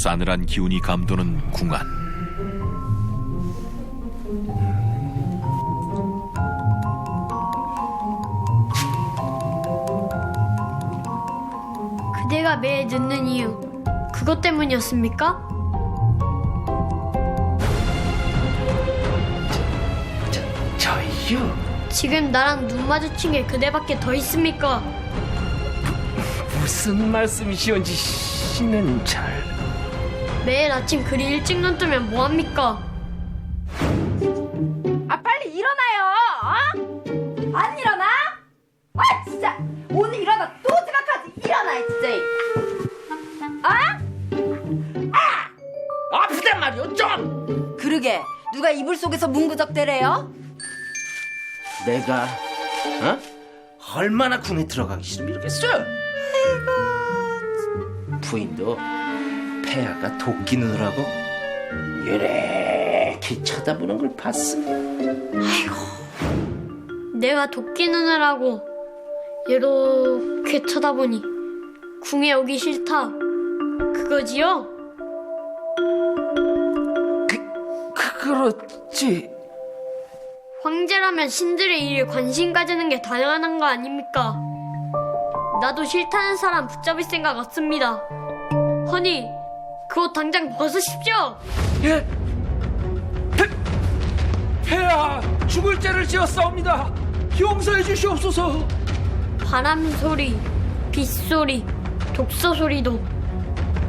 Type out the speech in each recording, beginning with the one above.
싸늘한 기운이 감도는 궁안. 그대가 매일 늦는 이유, 그것 때문이었습니까? 저희요? 지금 나랑 눈 마주친 게 그대밖에 더 있습니까? 무슨 말씀이시온지 씨는 잘... 매일 아침 그리 일찍 눈 뜨면 뭐합니까? 아 빨리 일어나요. 어? 안 일어나? 아 진짜 오늘 일어나 또 지각하지. 일어나 진짜. 아프단 말이오 좀! 그러게 누가 이불 속에서 문구적대래요? 내가 얼마나 군에 들어가기 싫으면 이러겠어? 부인도 폐하가 도끼 눈으라고 이렇게 쳐다보는 걸 봤어. 내가 도끼 눈을 하고 이렇게 쳐다보니 궁에 오기 싫다, 그거지요? 그렇지. 황제라면 신들의 일에 관심 가지는 게 당연한 거 아닙니까? 나도 싫다는 사람 붙잡을 생각 없습니다. 허니, 그 옷 당장 벗으십시오. 예? 폐하 죽을 죄를 지었사옵니다. 용서해 주시옵소서. 바람 소리, 빗소리, 독서 소리도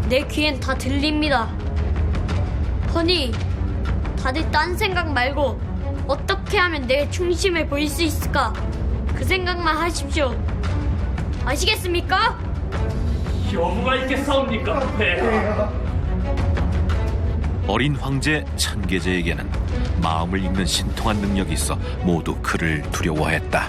내 귀엔 다 들립니다. 허니, 다들 딴 생각 말고 어떻게 하면 내 충심을 보일 수 있을까? 그 생각만 하십시오. 아시겠습니까? 여부가 있겠사옵니까, 폐하? 어린 황제 찬계제에게는 마음을 읽는 신통한 능력이 있어 모두 그를 두려워했다.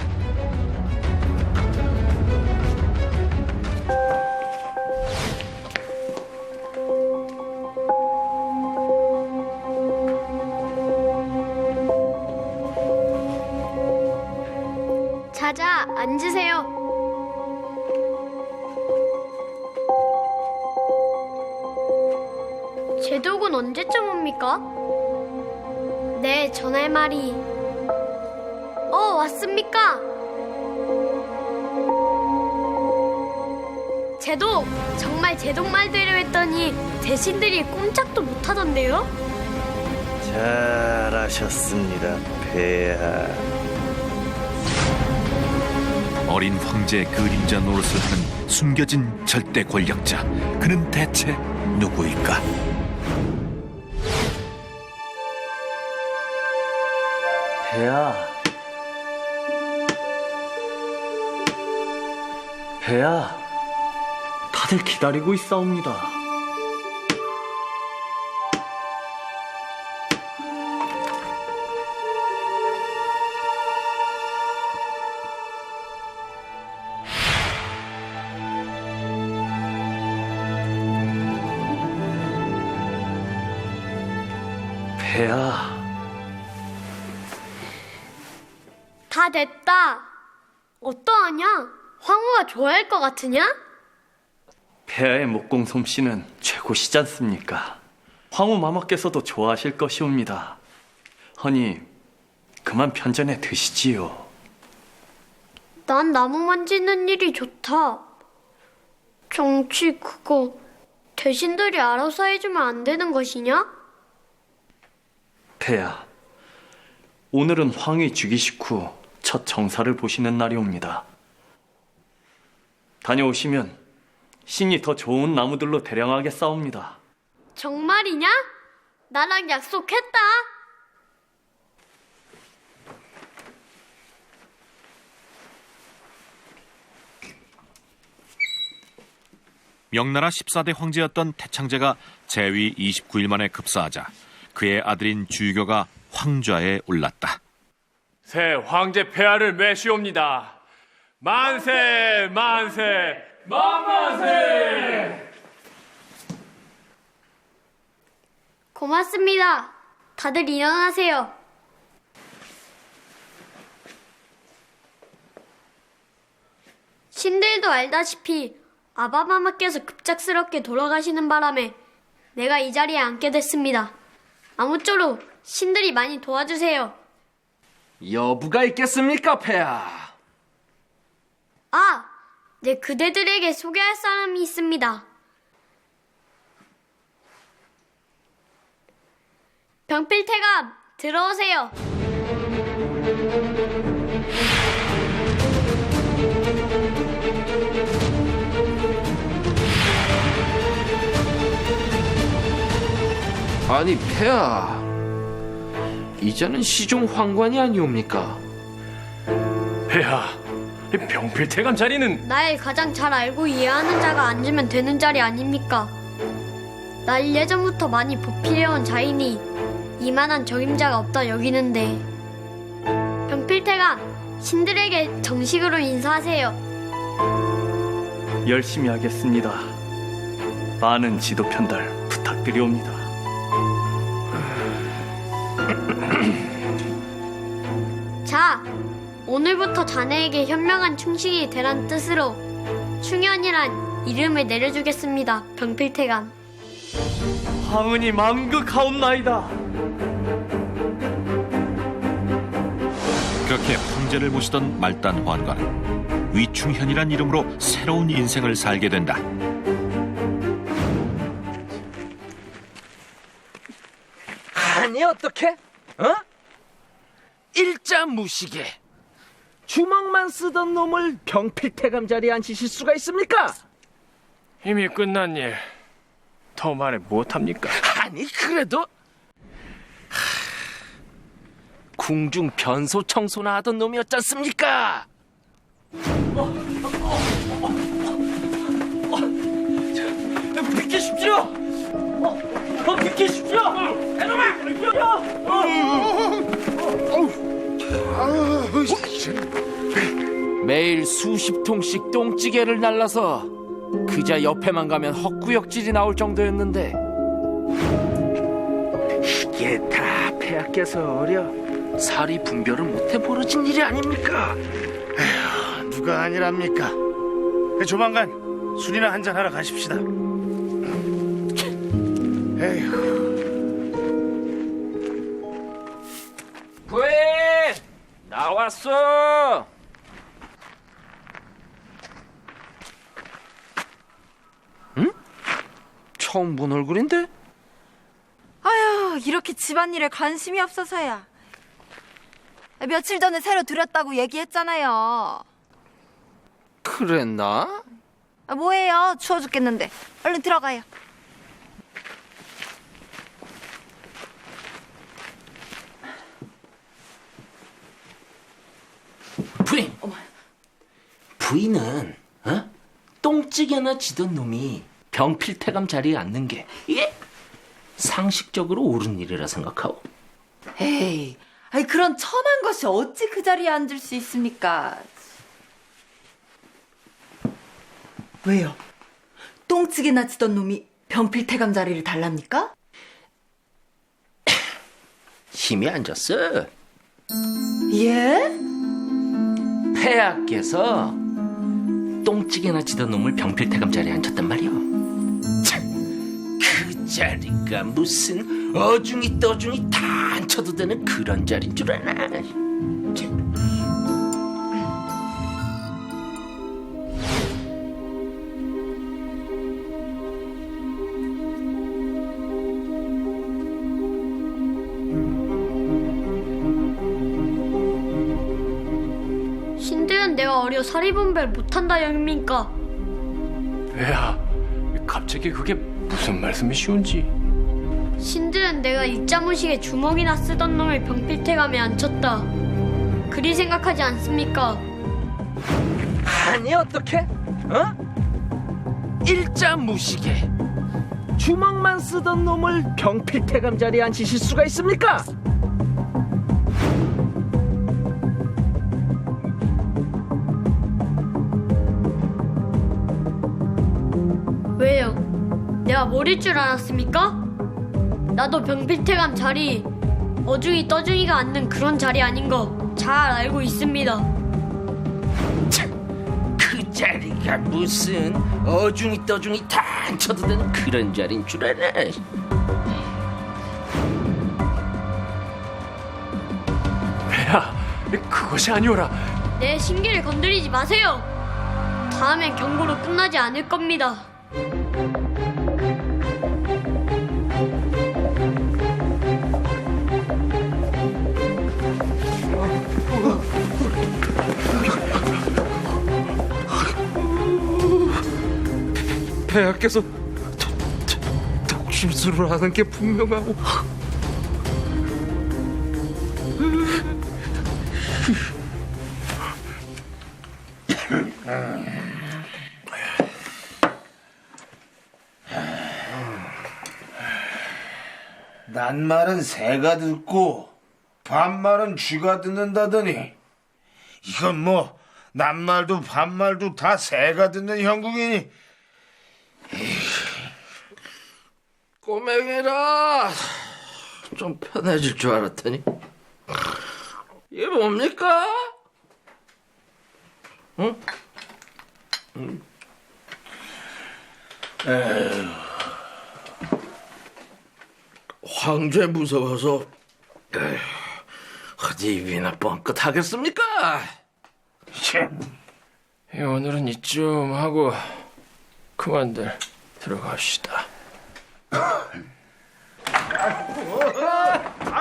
자자, 앉으세요. 제독은 언제쯤 옵니까? 네, 전할 말이. 왔습니까? 제독, 정말 제독 말대로 했더니 대신들이 꼼짝도 못하던데요? 잘하셨습니다, 폐하. 어린 황제의 그림자 노릇을 하는 숨겨진 절대 권력자, 그는 대체 누구일까? 폐하, 다들 기다리고 있사옵니다. 폐하, 다 됐다. 어떠하냐? 황후가 좋아할 것 같으냐? 폐하의 목공 솜씨는 최고시지 않습니까? 황후 마마께서도 좋아하실 것이옵니다. 허니, 그만 편전해 드시지요. 난 나무 만지는 일이 좋다. 정치 그거 대신들이 알아서 해주면 안 되는 것이냐? 폐하, 오늘은 황위 즉위식 후 첫 정사를 보시는 날이옵니다. 다녀오시면 신이 더 좋은 나무들로 대령하게 싸웁니다. 정말이냐? 나랑 약속했다. 명나라 14대 황제였던 태창제가 재위 29일 만에 급사하자 그의 아들인 주유교가 황좌에 올랐다. 새 황제 폐하를 매시옵니다. 만세 만세 만만세. 고맙습니다. 다들 일어나세요. 신들도 알다시피 아바마마께서 급작스럽게 돌아가시는 바람에 내가 이 자리에 앉게 됐습니다. 아무쪼록 신들이 많이 도와주세요. 여부가 있겠습니까, 폐하? 아! 네, 그대들에게 소개할 사람이 있습니다. 병필태감, 들어오세요. 아니, 폐하. 이제는 시종 황관이 아니옵니까? 폐하, 이 병필태감 자리는 날 가장 잘 알고 이해하는 자가 앉으면 되는 자리 아닙니까? 날 예전부터 많이 보필해온 자이니 이만한 적임자가 없다 여기는데. 병필태감, 신들에게 정식으로 인사하세요. 열심히 하겠습니다. 많은 지도 편달 부탁드리옵니다. 자, 오늘부터 자네에게 현명한 충식이 되란 뜻으로 충현이란 이름을 내려주겠습니다. 병필태감. 황은이 만극하옵나이다. 그렇게 황제를 모시던 말단 환관은 위충현이란 이름으로 새로운 인생을 살게 된다. 아니, 어떻게? 어? 일자 무식에 주먹만 쓰던 놈을 병필태감 자리에 앉히실 수가 있습니까? 이미 끝난 일 더 말해 못합니까? 아니, 그래도 궁중 변소 청소나 하던 놈이었지 않습니까? 비키십시오! 비키십시오! 매일 수십 통씩 똥찌개를 날라서 그자 옆에만 가면 헛구역질이 나올 정도였는데 이게 다 폐하께서 어려 사리 분별을 못해 벌어진 일이 아닙니까? 누가 아니랍니까? 조만간 술이나 한잔 하러 가십시다. 에휴. 부인! 나왔어! 응? 처음 본 얼굴인데? 아휴, 이렇게 집안일에 관심이 없어서야. 며칠 전에 새로 들였다고 얘기했잖아요. 그랬나? 뭐예요? 추워 죽겠는데. 얼른 들어가요. 부인! 부인은 똥찌개나 지던 놈이 병필태감 자리에 앉는 게 상식적으로 옳은 일이라 생각하오. 에이, 아니 그런 천한 것이 어찌 그 자리에 앉을 수 있습니까? 왜요? 똥찌개나 치던 놈이 병필태감 자리를 달랍니까? 힘이 안 졌어. 예? 폐하께서 똥찌개나 지던 놈을 병필태감 자리에 앉혔단 말이오. 참, 그 자리가 무슨 어중이 떠중이 다 앉혀도 되는 그런 자리인 줄 아나. 참. 신들은 내가 어려 사리분별 못한다 여깁니까? 폐하, 갑자기 그게 무슨 말씀이시온지. 신들은 내가 입자무식에 주먹이나 쓰던 놈을 병필태감에 앉혔다 그리 생각하지 않습니까? 아니, 어떻게? 일자 무식에 주먹만 쓰던 놈을 병필태감 자리에 앉히실 수가 있습니까? 왜요? 내가 모를 줄 알았습니까? 나도 병필태감 자리 어중이 떠중이가 앉는 그런 자리 아닌 거 잘 알고 있습니다. 참, 그 자리가 무슨 어중이 떠중이 다 안 쳐도 되는 그런 자리인 줄 알아. 폐하, 그것이 아니오라. 내 신기를 건드리지 마세요. 다음엔 경고로 끝나지 않을 겁니다. 폐하께서 독심술을 하는 게 분명하고 낱말은 새가 듣고 반말은 쥐가 듣는다더니 이건 뭐 낱말도 반말도 다 새가 듣는 형국이니. 꼬맹이라 좀 편해질 줄 알았더니 이게 뭡니까? 응? 황제 무서워서 어디 입이나 뻥끗 하겠습니까? 오늘은 이쯤 하고 그만들 들어갑시다.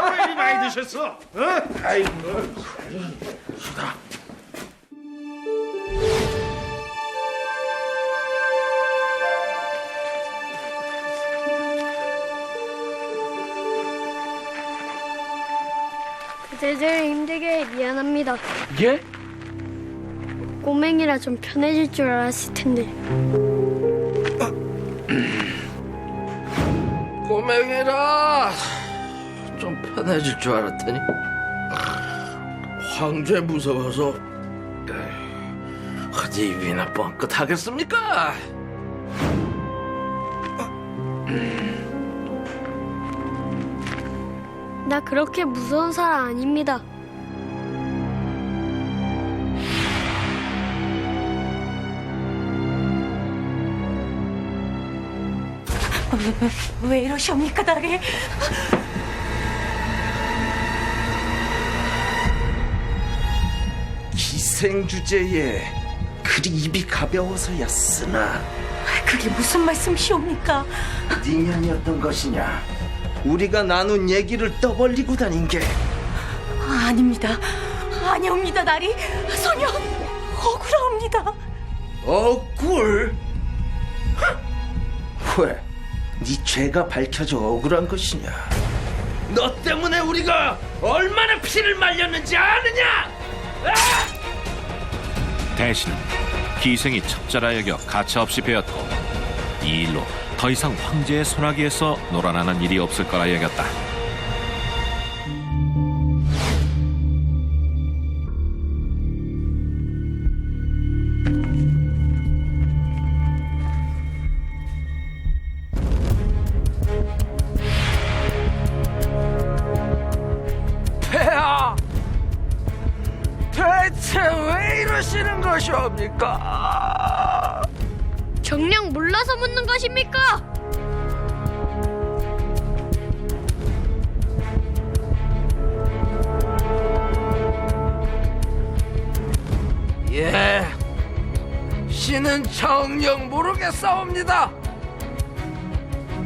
왜 이리 많이 드셨어? 아이고. 그대들 힘들게 미안합니다. 예? 꼬맹이라 좀 편해질 줄 알았을 텐데. 꼬맹이라 좀 편해질 줄 알았더니 황제 무서워서 어디 입이나 뻥끗 하겠습니까? 나 그렇게 무서운 사람 아닙니다. 왜 이러시옵니까, 나를? 기생주제에 그리 입이 가벼워서야 쓰나 그게 무슨 말씀이시옵니까? 네 년이었던 것이냐? 우리가 나눈 얘기를 떠벌리고 다닌 게 아닙니다. 아니옵니다, 나리. 소년, 억울하옵니다. 억울? 왜? 네 죄가 밝혀져 억울한 것이냐? 너 때문에 우리가 얼마나 피를 말렸는지 아느냐? 대신은 기생이 첩자라 여겨 가차없이 베었고 이 일로 더 이상 황제의 소나기에서 놀아나는 일이 없을 거라 여겼다. 폐하! 대체 왜 이러시는 것이옵니까? 정녕 몰라서 묻는 것입니까? 예, 신은 정녕 모르겠사옵니다.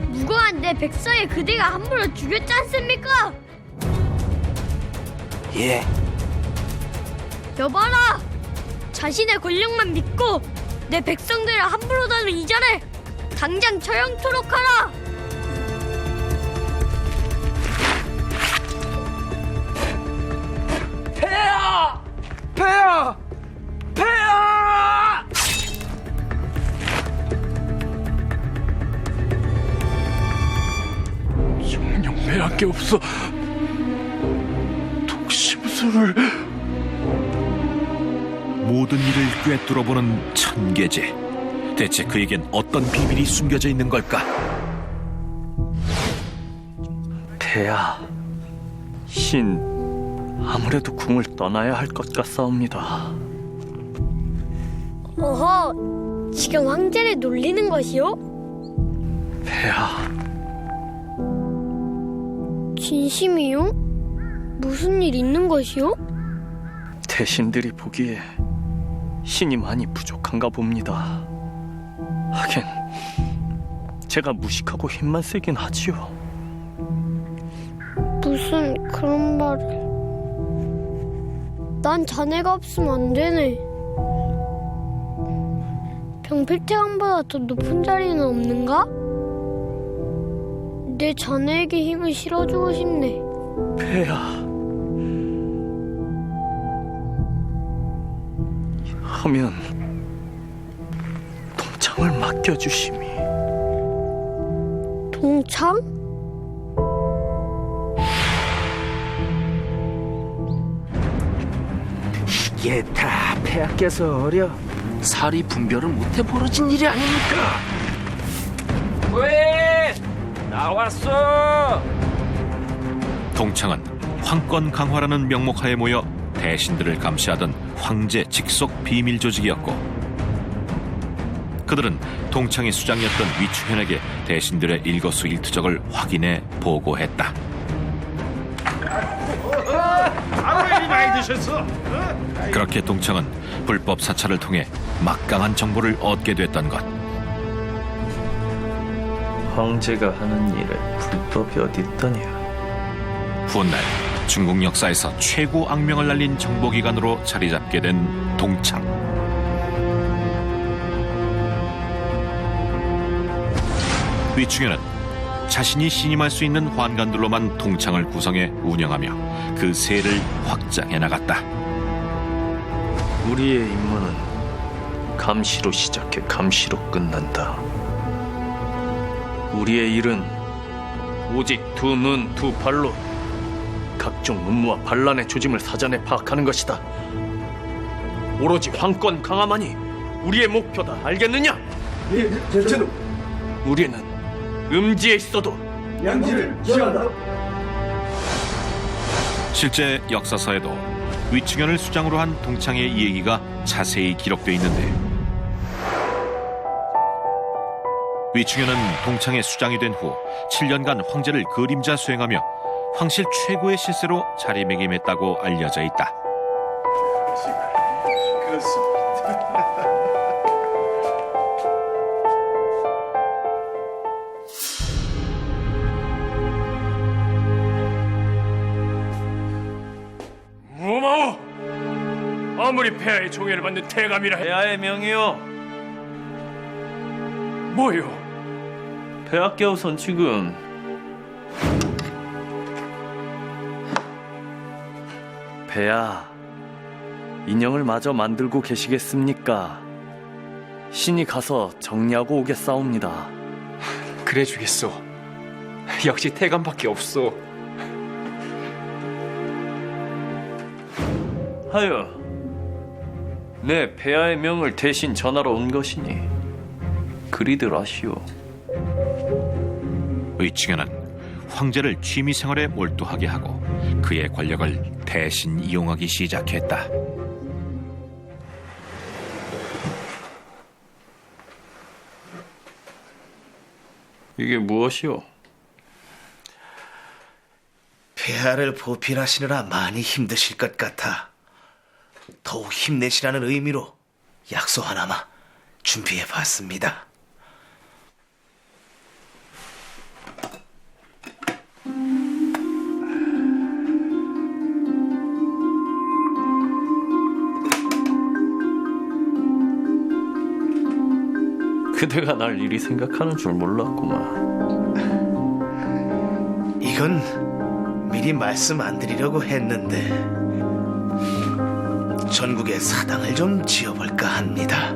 무고한 내 백성의 그대가 함부로 죽였지 않습니까? 예, 여봐라! 자신의 권력만 믿고 내 백성들을 함부로 다룬 이 자를 당장 처형토록 하라! 폐하! 폐하! 폐하! 정령매할 게 없어. 독심술을. 모든 일을 꿰뚫어보는 천계제. 대체 그에겐 어떤 비밀이 숨겨져 있는 걸까? 폐하, 신 아무래도 궁을 떠나야 할 것 같사옵니다. 어허, 지금 황제를 놀리는 것이요? 진심이요? 무슨 일 있는 것이요? 대신들이 보기에 신이 많이 부족한가 봅니다. 하긴 제가 무식하고 힘만 세긴 하지요. 무슨 그런 말을. 난 자네가 없으면 안 되네. 병필태감보다 더 높은 자리는 없는가? 내 자네에게 힘을 실어주고 싶네. 폐야, 하면 동창을 맡겨주심이. 동창? 이게 다 폐하께서 어려 사리 분별을 못해 벌어진 일이 아닙니까? 왜 나왔어? 동창은 황권 강화라는 명목하에 모여 대신들을 감시하던 황제 직속 비밀 조직이었고, 그들은 동창의 수장이었던 위추현에게 대신들의 일거수일투족을 확인해 보고했다. 왜 이리 많이 드셨어? 그렇게 동창은 불법 사찰을 통해 막강한 정보를 얻게 됐던 것. 황제가 하는 일에 불법이 어디 있더냐. 훗날 중국 역사에서 최고 악명을 날린 정보기관으로 자리 잡게 된 동창. 위충현은 자신이 신임할 수 있는 환관들로만 동창을 구성해 운영하며 그 세를 확장해 나갔다. 우리의 임무는 감시로 시작해 감시로 끝난다. 우리의 일은 오직 두 눈, 두 발로 각종 음모와 반란의 조짐을 사전에 파악하는 것이다. 오로지 황권 강화만이 우리의 목표다. 알겠느냐? 예, 대체로 우리는 음지에 있어도 양지를 지한다. 실제 역사서에도 위충현을 수장으로 한 동창의 이야기가 자세히 기록되어 있는데, 위충현은 동창의 수장이 된 후 7년간 황제를 그림자 수행하며 황실 최고의 실세로 자리매김했다고 알려져 있다. 무마오! 아무리 폐하의 종애를 받는 태감이라 해야 폐하의 명이요. 뭐요? 폐하께 우선 지금 폐하, 인형을 마저 만들고 계시겠습니까? 신이 가서 정리하고 오겠사옵니다. 그래 주겠소. 역시 태감밖에 없소. 하여, 내 폐하의 명을 대신 전하러 온 것이니 그리들 하시오. 위충현은 황제를 취미생활에 몰두하게 하고 그의 권력을 대신 이용하기 시작했다. 이게 무엇이오? 폐하를 보필하시느라 많이 힘드실 것 같아. 더욱 힘내시라는 의미로 약소 하나만 준비해봤습니다. 그대가 날 이리 생각하는 줄 몰랐구만. 이건 미리 말씀 안 드리려고 했는데 전국에 사당을 좀 지어볼까 합니다.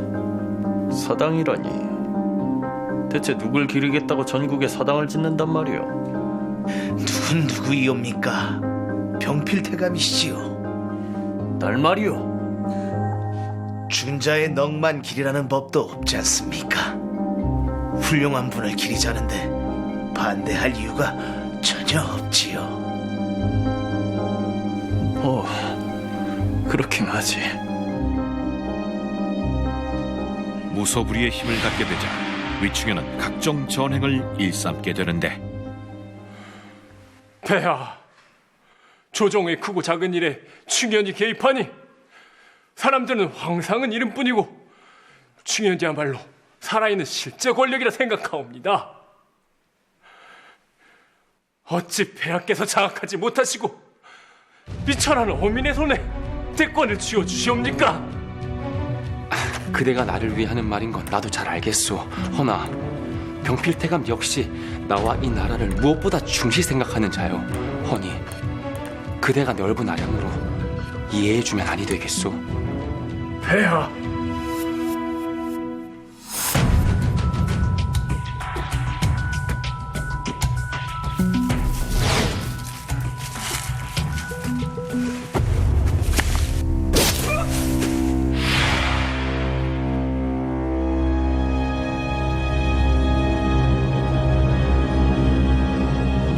사당이라니. 대체 누굴 기르겠다고 전국에 사당을 짓는단 말이오? 누군 누구이옵니까? 병필태감이시지요. 날 말이오. 준자의 넋만 기리라는 법도 없지 않습니까? 훌륭한 분을 기리자는데 반대할 이유가 전혀 없지요. 그렇긴 하지. 무소불위의 힘을 갖게 되자 위충현은 각종 전횡을 일삼게 되는데, 폐하, 조정의 크고 작은 일에 충현이 개입하니 사람들은 황상은 이름뿐이고 충현이야말로 살아있는 실제 권력이라 생각하옵니다. 어찌 폐하께서 장악하지 못하시고 미천한 어민의 손에 대권을 쥐어주시옵니까? 그대가 나를 위해 하는 말인 건 나도 잘 알겠소. 허나 병필태감 역시 나와 이 나라를 무엇보다 중시 생각하는 자요. 허니 그대가 넓은 아량으로 이해해주면 아니 되겠소? 폐하,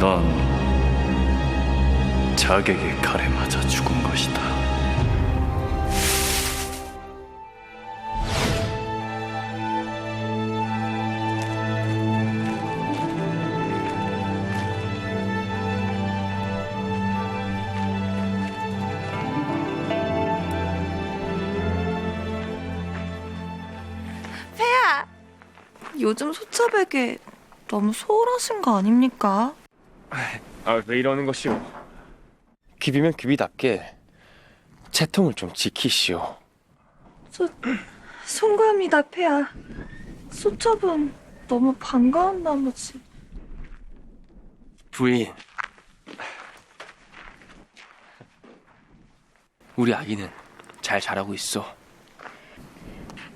넌 자객의 칼에 맞아 죽은 것이다. 폐하! 요즘 소첩에게 너무 소홀하신 거 아닙니까? 왜 이러는 것이오? 귀비면 귀비답게 채통을 좀 지키시오. 송구합니다, 폐하. 소첩은 너무 반가운 나머지. 부인, 우리 아기는 잘 자라고 있어.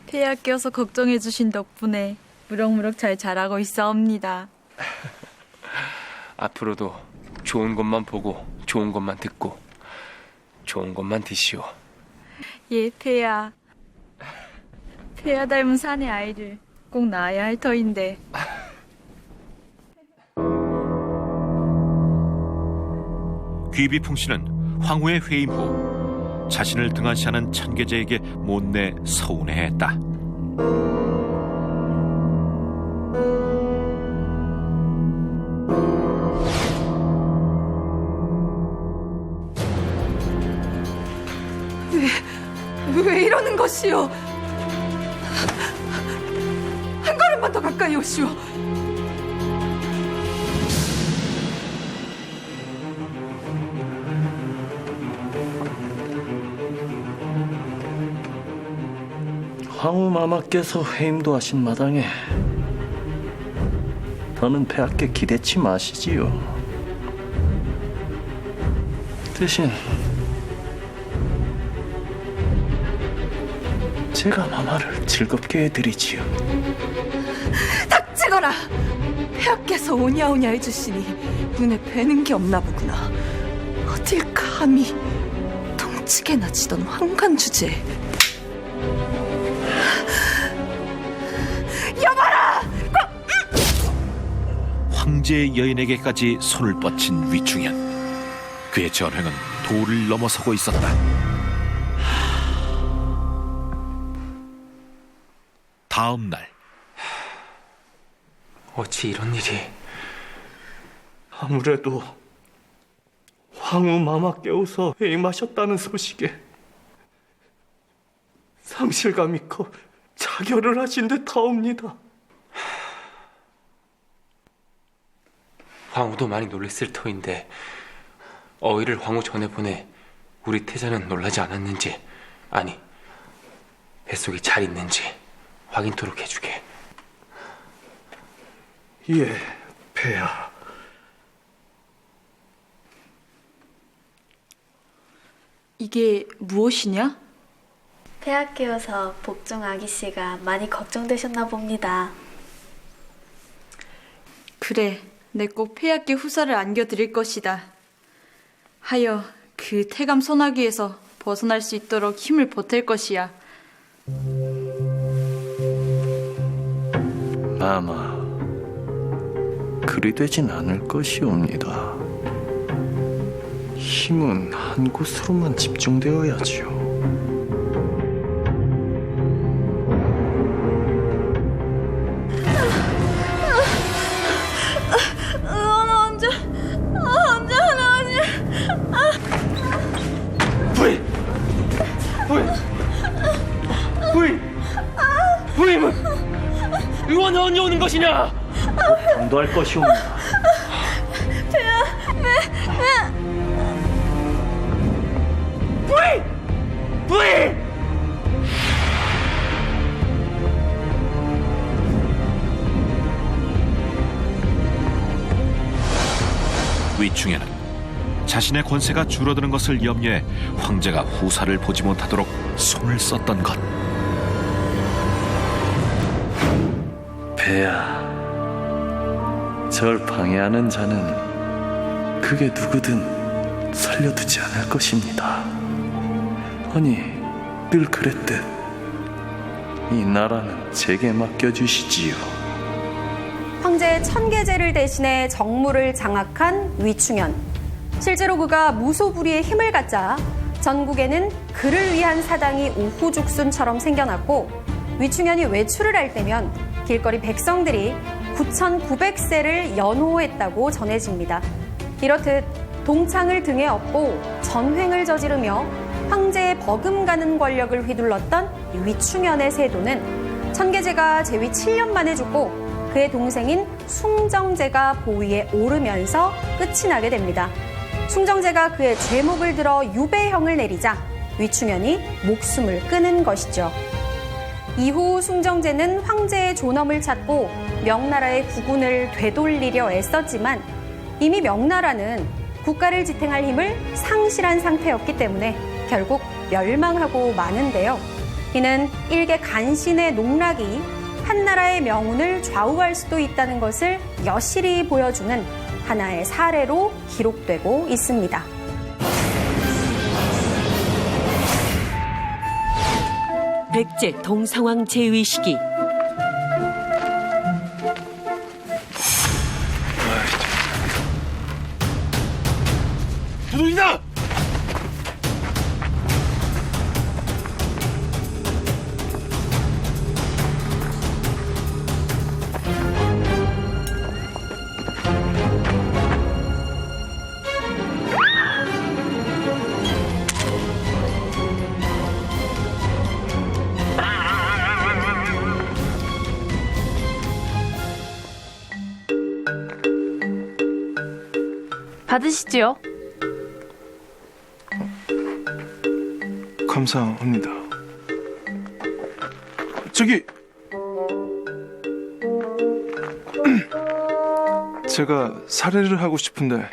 폐하께서 걱정해주신 덕분에 무럭무럭 잘 자라고 있사옵니다. 앞으로도 좋은 것만 보고 좋은 것만 듣고 좋은 것만 드시오. 예, 폐하. 폐하 닮은 사내 아이를 꼭 낳아야 할 터인데. 귀비풍신은 황후의 회임 후 자신을 등한시하는 천계제에게 못내 서운해했다. 왜 이러는 것이오? 한 걸음만 더 가까이 오시오. 황후마마께서 회임도 하신 마당에 더는 폐하께 기대치 마시지요. 대신 제가 마마를 즐겁게 해드리지요. 닥치거라! 폐하께서 오냐오냐 해주시니 눈에 뵈는 게 없나 보구나. 어딜 감히 통치게나 지던 황관 주제에. 여봐라! 황제의 여인에게까지 손을 뻗친 위충현. 그의 전횡은 도를 넘어서고 있었다. 다음 날 어찌 이런 일이? 아무래도 황후마마께서 회임하셨다는 소식에 상실감이 커 자결을 하신 듯하옵니다. 황후도 많이 놀랬을 터인데 어의를 황후 전에 보내 우리 태자는 놀라지 않았는지, 아니 뱃속이 잘 있는지 확인토록 해주게. 예, 폐하. 이게 무엇이냐? 폐하께어서 복종 아기씨가 많이 걱정되셨나 봅니다. 그래, 내 꼭 폐하께 후사를 안겨드릴 것이다. 하여 그 태감 소나기에서 벗어날 수 있도록 힘을 보탤 것이야. 마마, 그리 되진 않을 것이옵니다. 힘은 한 곳으로만 집중되어야지요. 언제 것이냐? 감도할 것이옵니다. 부인! 위충현은 자신의 권세가 줄어드는 것을 염려해 황제가 후사를 보지 못하도록 손을 썼던 것. 배야, 절 방해하는 자는 그게 누구든 살려두지 않을 것입니다. 아니, 늘 그랬듯 이 나라는 제게 맡겨주시지요. 황제의 천계제를 대신해 정무를 장악한 위충현. 실제로 그가 무소불위의 힘을 갖자 전국에는 그를 위한 사당이 우후죽순처럼 생겨났고, 위충현이 외출을 할 때면 길거리 백성들이 9,900세를 연호했다고 전해집니다. 이렇듯 동창을 등에 업고 전횡을 저지르며 황제의 버금가는 권력을 휘둘렀던 위충현의 세도는 천계제가 재위 7년 만에 죽고 그의 동생인 숭정제가 보위에 오르면서 끝이 나게 됩니다. 숭정제가 그의 죄목을 들어 유배형을 내리자 위충현이 목숨을 끊은 것이죠. 이후 숭정제는 황제의 존엄을 찾고 명나라의 국운을 되돌리려 애썼지만 이미 명나라는 국가를 지탱할 힘을 상실한 상태였기 때문에 결국 멸망하고 마는데요. 이는 일개 간신의 농락이 한나라의 명운을 좌우할 수도 있다는 것을 여실히 보여주는 하나의 사례로 기록되고 있습니다. 백제 동상왕 제위 시기. 두둥이다! 받으시지요? 감사합니다. 저기, 제가 사례를 하고 싶은데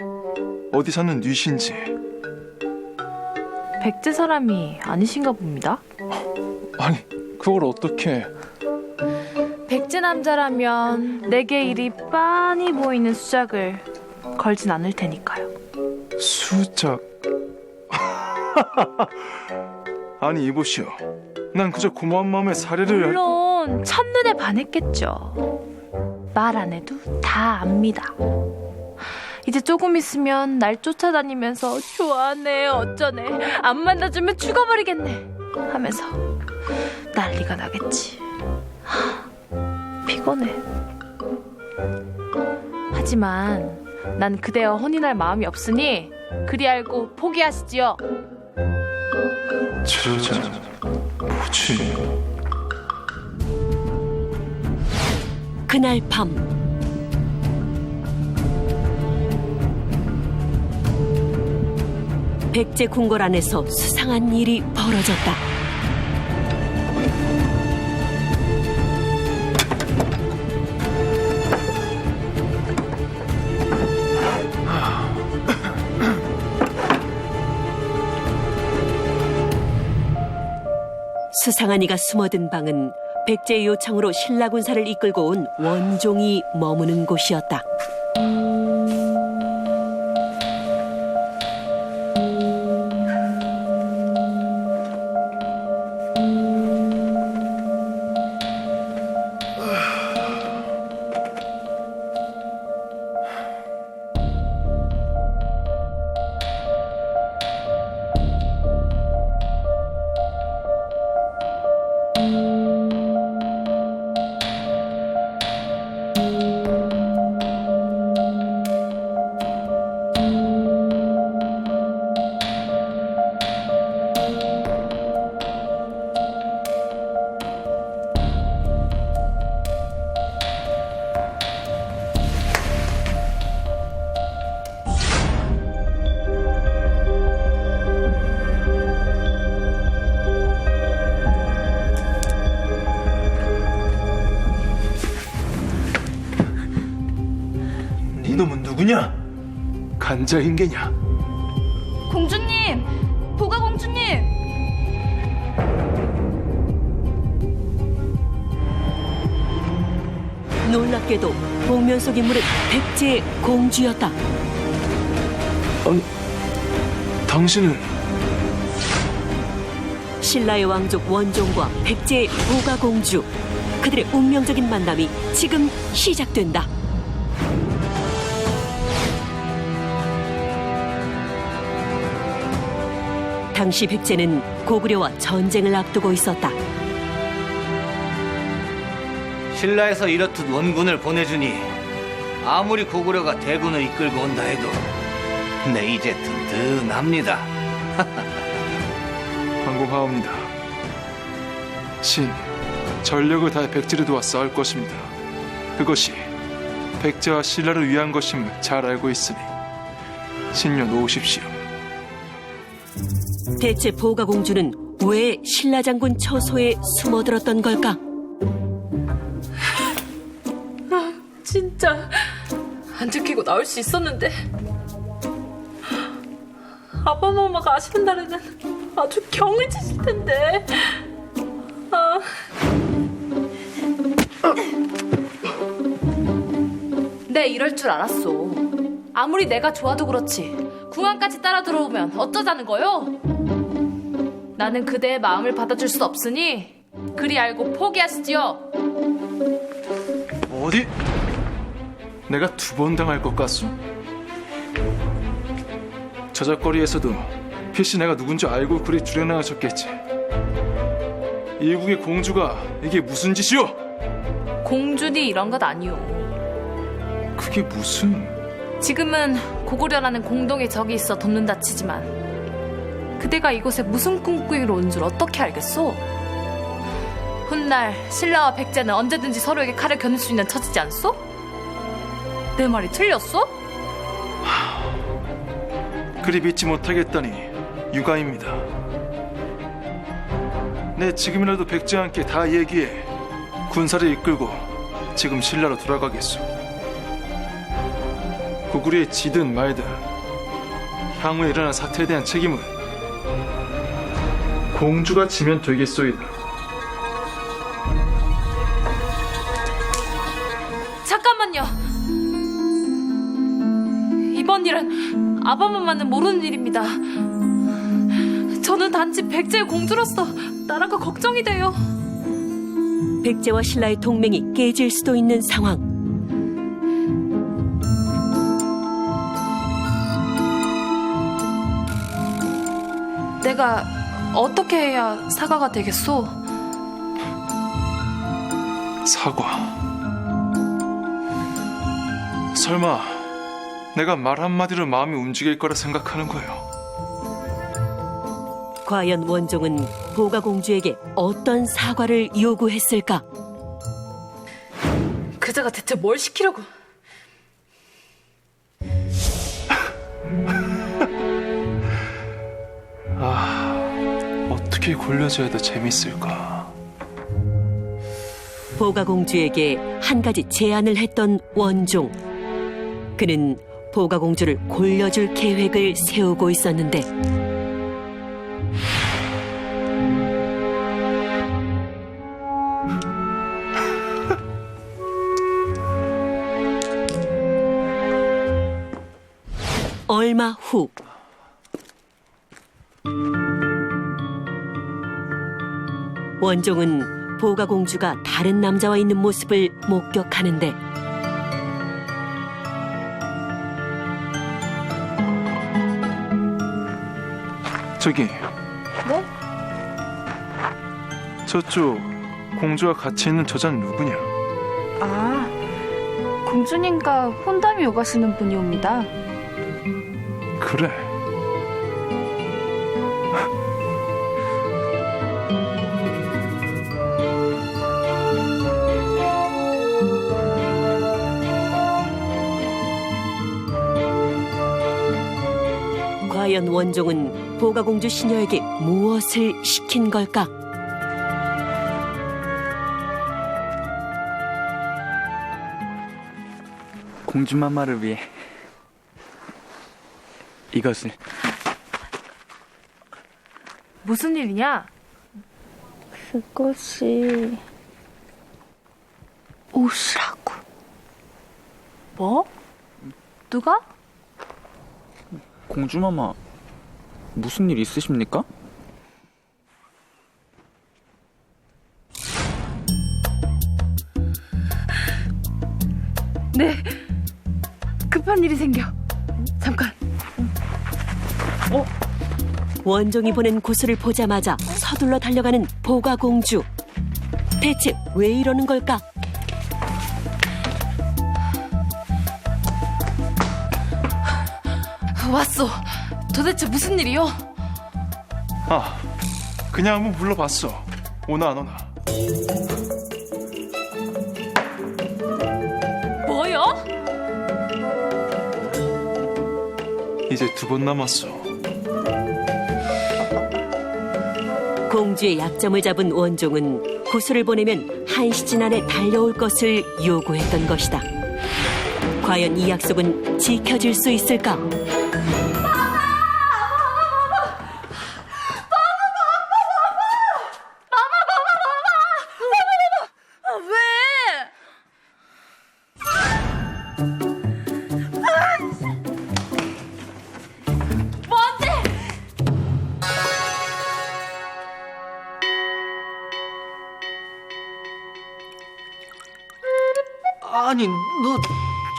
어디 사는 뉘신지. 백제 사람이 아니신가 봅니다. 아니, 그걸 어떻게? 백제 남자라면 내게 이리 빤히 보이는 수작을 걸진 않을 테니까요. 수작. 아니, 이보시오. 난 그저 고마운 마음에 사례를 물론 첫눈에 반했겠죠. 말 안 해도 다 압니다. 이제 조금 있으면 날 쫓아다니면서 좋아하네 어쩌네 안 만나주면 죽어버리겠네 하면서 난리가 나겠지. 피곤해. 하지만 난 그대와 혼인할 마음이 없으니 그리 알고 포기하시지요. 저 뭐지? 그날 밤 백제 궁궐 안에서 수상한 일이 벌어졌다. 수상한 이가 숨어든 방은 백제의 요청으로 신라 군사를 이끌고 온 원종이 머무는 곳이었다. 누구냐? 간자인계냐? 공주님, 보가 공주님. 놀랍게도 복면 속 인물은 백제의 공주였다. 아니, 당신은 신라의 왕족 원종과 백제의 보가 공주. 그들의 운명적인 만남이 지금 시작된다. 당시 백제는 고구려와 전쟁을 앞두고 있었다. 신라에서 이렇듯 원군을 보내주니 아무리 고구려가 대군을 이끌고 온다 해도 내 이제 든든합니다. 항공하옵니다. 신, 전력을 다해 백제를 도와 싸울 것입니다. 그것이 백제와 신라를 위한 것임을 잘 알고 있으니 신녀 놓으십시오. 대체 보가 공주는 왜 신라 장군 처소에 숨어들었던 걸까? 진짜 안 들키고 나올 수 있었는데 아빠 마마가 아시는 날에는 아주 경을 치실 텐데. 네, 이럴 줄 알았어. 아무리 내가 좋아도 그렇지 궁안까지 따라 들어오면 어쩌자는 거요? 나는 그대의 마음을 받아줄 수 없으니 그리 알고 포기하시지요. 어디? 내가 2번 당할 것 같소? 저작거리에서도 필시 내가 누군지 알고 그리 줄여나가셨겠지. 일국의 공주가 이게 무슨 짓이오? 공주니 이런 것 아니오. 그게 무슨... 지금은 고구려라는 공동의 적이 있어 돕는다 치지만 그대가 이곳에 무슨 꿍꿍이로 온 줄 어떻게 알겠소? 훗날 신라와 백제는 언제든지 서로에게 칼을 겨눌 수 있는 처지지 않소? 내 말이 틀렸소? 그리 믿지 못하겠다니 유감입니다. 내 지금이라도 백제와 함께 다 얘기해 군사를 이끌고 지금 신라로 돌아가겠소. 고구려에 지든 말든 향후에 일어난 사태에 대한 책임은 공주가 지면 되겠소이다. 잠깐만요. 이번 일은 아바마만은 모르는 일입니다. 저는 단지 백제의 공주로서 나라가 걱정이 돼요. 백제와 신라의 동맹이 깨질 수도 있는 상황. 내가 어떻게 해야 사과가 되겠소? 사과? 설마 내가 말 한마디로 마음이 움직일 거라 생각하는 거예요? 과연 원종은 보가 공주에게 어떤 사과를 요구했을까? 그자가 대체 뭘 시키려고? 어떻게 골려줘야 더 재밌을까? 보가 공주에게 한 가지 제안을 했던 원종. 그는 보가 공주를 골려줄 계획을 세우고 있었는데 얼마 후 원종은 보가 공주가 다른 남자와 있는 모습을 목격하는데 저기 네? 저쪽 공주와 같이 있는 저자는 누구냐? 아, 공주님과 혼담이 오가시는 분이옵니다. 그래. 과연 원종은 보가 공주 시녀에게 무엇을 시킨 걸까? 공주마마를 위해 이것을. 무슨 일이냐? 그것이 옷이라고. 뭐? 누가? 공주마마, 무슨 일 있으십니까? 네, 급한 일이 생겨. 잠깐. 원종이 보낸 구슬을 보자마자 서둘러 달려가는 보가공주. 대체 왜 이러는 걸까? 왔어. 도대체 무슨 일이요? 아, 그냥 한번 불러봤어. 오나 안 오나. 뭐요? 이제 2번 남았어. 공주의 약점을 잡은 원종은 구슬을 보내면 1시간 안에 달려올 것을 요구했던 것이다. 과연 이 약속은 지켜질 수 있을까? 아니, 너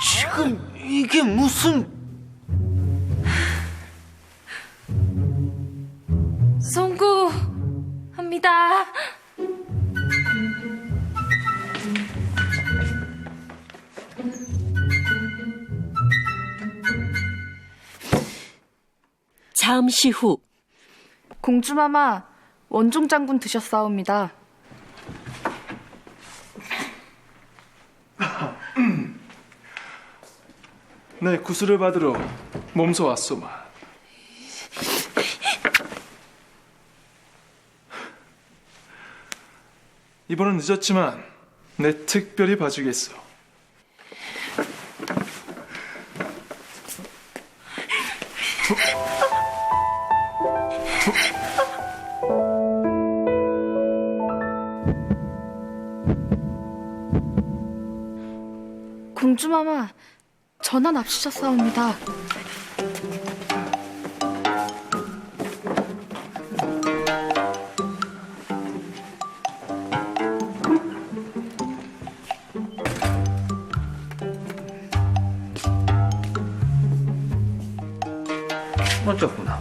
지금 이게 무슨... 송구합니다. 잠시 후 공주마마, 원종 장군 드셨사옵니다. 네, 구슬을 받으러 몸소 왔소마. 이번은 늦었지만 내 특별히 봐주겠어. 공주마마, 전화 납치셨사옵니다. 어쩌구나.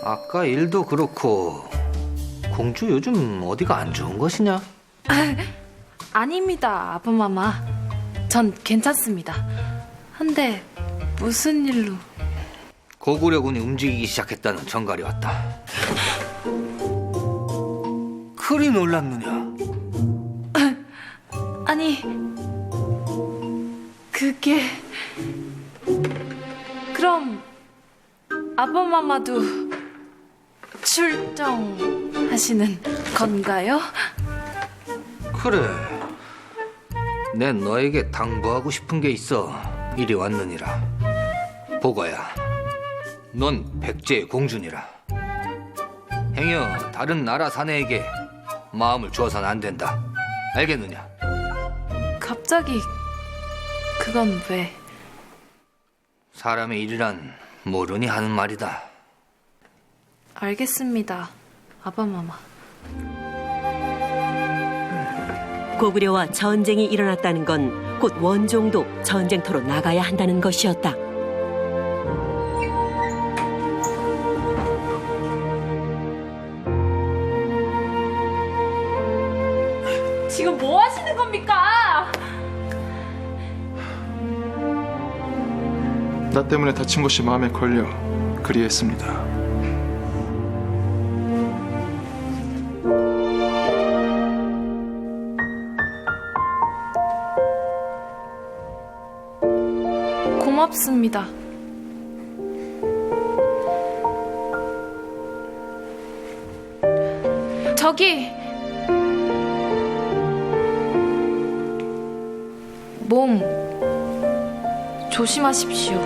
아까 일도 그렇고 공주 요즘 어디가 안 좋은 것이냐? 아닙니다, 아버마마. 전 괜찮습니다. 한데 무슨 일로? 고구려군이 움직이기 시작했다는 전갈이 왔다. 그리 놀랐느냐? 아니, 그게... 그럼 아버마마도 출정하시는 건가요? 그래. 내 너에게 당부하고 싶은 게 있어 이리 왔느니라. 보거야, 넌 백제의 공주니라. 행여 다른 나라 사내에게 마음을 주어서는 안 된다. 알겠느냐? 갑자기 그건 왜? 사람의 일이란 모르니 하는 말이다. 알겠습니다, 아바마마. 고구려와 전쟁이 일어났다는 건 곧 원종도 전쟁터로 나가야 한다는 것이었다. 지금 뭐 하시는 겁니까? 나 때문에 다친 것이 마음에 걸려 그리했습니다. 고맙습니다. 저기 조심하십시오.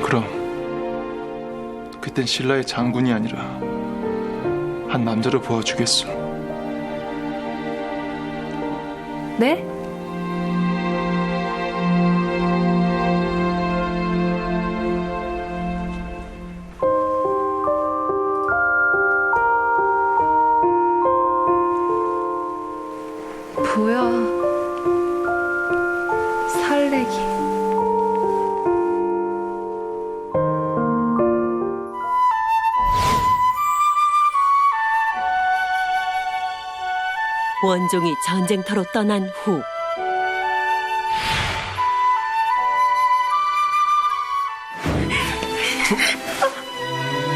그럼 그땐 신라의 장군이 아니라 한 남자로 보아주겠소. 네? 뭐야, 설레기. 원종이 전쟁터로 떠난 후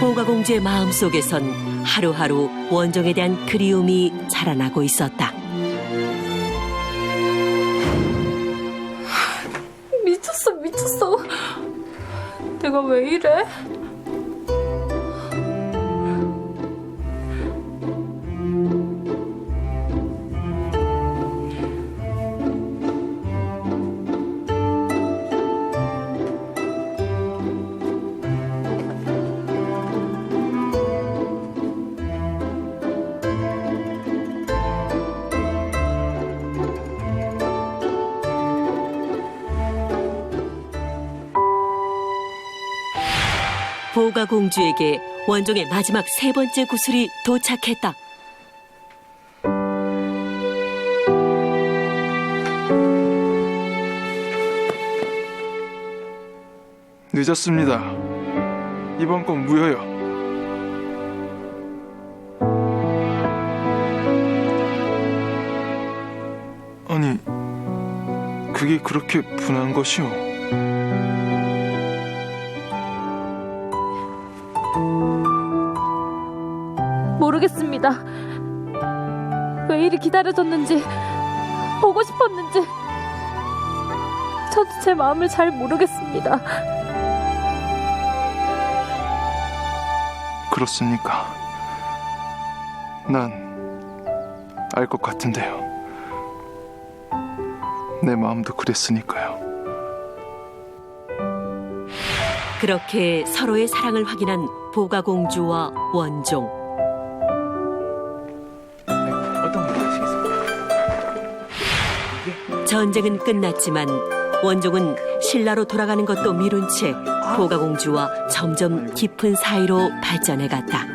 보가공주의 마음속에선 하루하루 원종에 대한 그리움이 자라나고 있었다. 미쳤어. 내가 왜 이래? 보가공주에게 원종의 마지막 세 번째 구슬이 도착했다. 늦었습니다. 이번 건 무효요. 아니, 그게 그렇게 분한 것이오? 모르겠습니다. 왜 이리 기다려졌는지, 보고 싶었는지 저도 제 마음을 잘 모르겠습니다. 그렇습니까? 난 알 것 같은데요. 내 마음도 그랬으니까요. 그렇게 서로의 사랑을 확인한 보가공주와 원종. 전쟁은 끝났지만 원종은 신라로 돌아가는 것도 미룬 채 보가공주와 점점 깊은 사이로 발전해 갔다.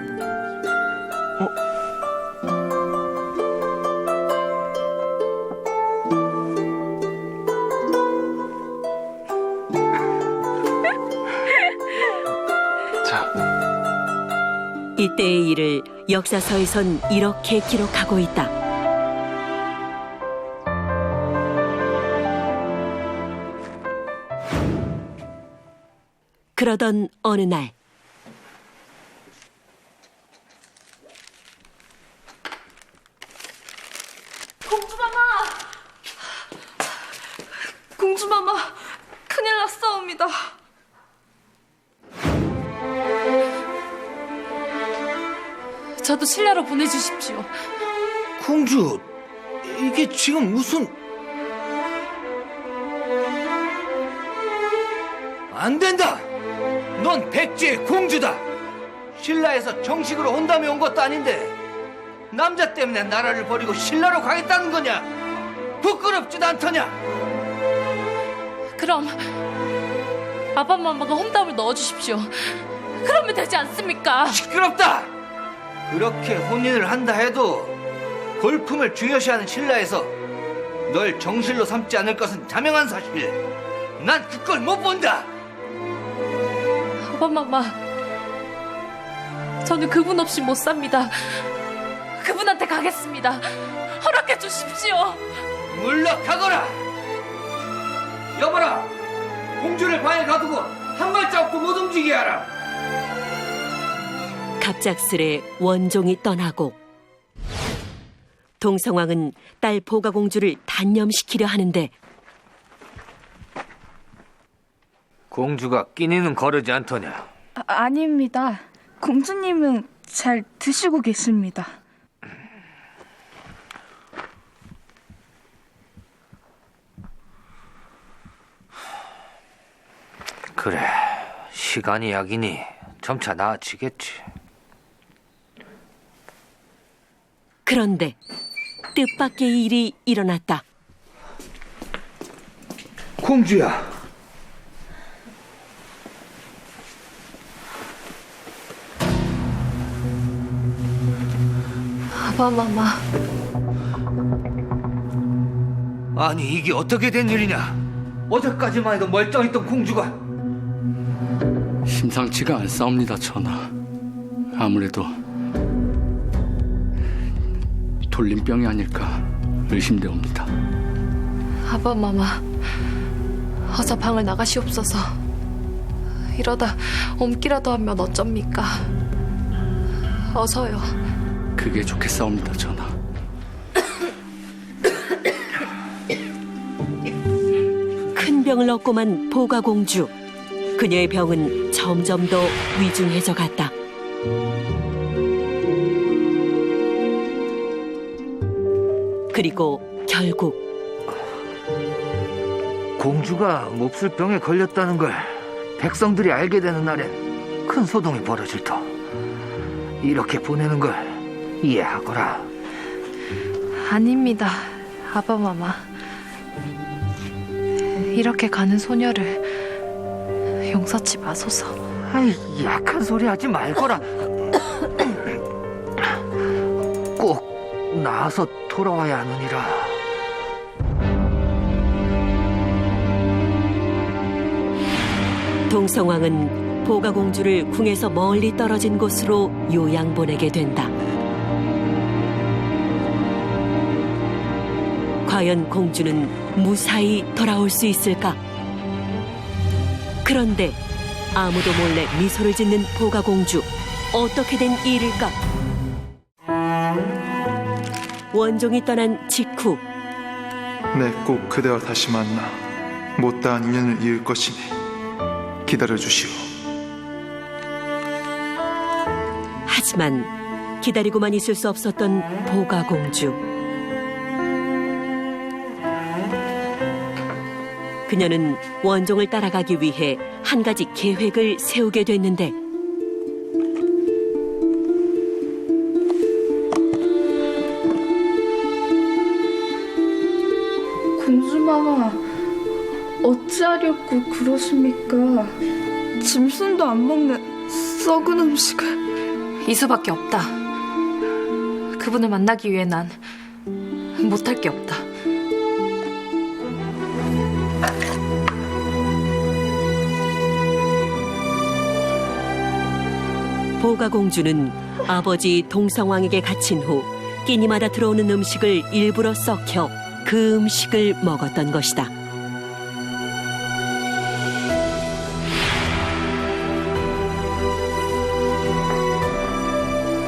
이때의 일을 역사서에선 이렇게 기록하고 있다. 그러던 어느 날 공주마마, 큰일 났사옵니다. 저도 신라로 보내주십시오. 공주, 이게 지금 무슨... 안 된다! 넌 백제의 공주다! 신라에서 정식으로 혼담에 온 것도 아닌데 남자 때문에 나라를 버리고 신라로 가겠다는 거냐? 부끄럽지도 않더냐? 그럼 아빠마마가 홈담을 넣어주십시오. 그러면 되지 않습니까? 시끄럽다! 그렇게 혼인을 한다 해도 골품을 중요시하는 신라에서 널 정실로 삼지 않을 것은 자명한 사실. 난 그걸 못 본다! 아빠마마, 저는 그분 없이 못 삽니다. 그분한테 가겠습니다. 허락해 주십시오. 물러가거라! 여보라! 공주를 방에 가두고 한 발자국도 못 움직이게 하라! 갑작스레 원종이 떠나고 동성왕은 딸 보가공주를 단념시키려 하는데 공주가 끼니는 거르지 않더냐? 아닙니다. 공주님은 잘 드시고 계십니다. 그래, 시간이 약이니 점차 나아지겠지. 그런데 뜻밖의 일이 일어났다. 공주야. 아바마마. 아니, 이게 어떻게 된 일이냐? 어제까지만 해도 멀쩡했던 공주가. 심상치가 않사옵니다, 전하. 아무래도 돌림병이 아닐까 의심되옵니다. 아바마마, 어서 방을 나가시옵소서. 이러다 옮기라도 하면 어쩝니까? 어서요. 그게 좋겠사옵니다, 전하. 큰 병을 얻고만 보가공주. 그녀의 병은 점점 더 위중해져 갔다. 그리고 결국 공주가 몹쓸 병에 걸렸다는 걸 백성들이 알게 되는 날엔 큰 소동이 벌어질 터. 이렇게 보내는 걸 이해하거라. 아닙니다, 아바마마. 이렇게 가는 소녀를 용서치 마소서. 아이, 약한 소리 하지 말거라. 꼭 나아서 돌아와야 하느니라. 동성왕은 보가공주를 궁에서 멀리 떨어진 곳으로 요양 보내게 된다. 과연 공주는 무사히 돌아올 수 있을까? 그런데 아무도 몰래 미소를 짓는 보가공주. 어떻게 된 일일까? 원종이 떠난 직후 내 꼭 그대와 다시 만나 못다한 인연을 이을 것이니 기다려주시오. 하지만 기다리고만 있을 수 없었던 보가공주. 그녀는 원종을 따라가기 위해 한 가지 계획을 세우게 됐는데 공주마마, 어찌하려고 그러십니까? 짐승도 안 먹는 썩은 음식을. 이 수밖에 없다. 그분을 만나기 위해 난 못할 게 없다. 보가공주는 아버지 동성왕에게 갇힌 후 끼니마다 들어오는 음식을 일부러 썩혀 그 음식을 먹었던 것이다.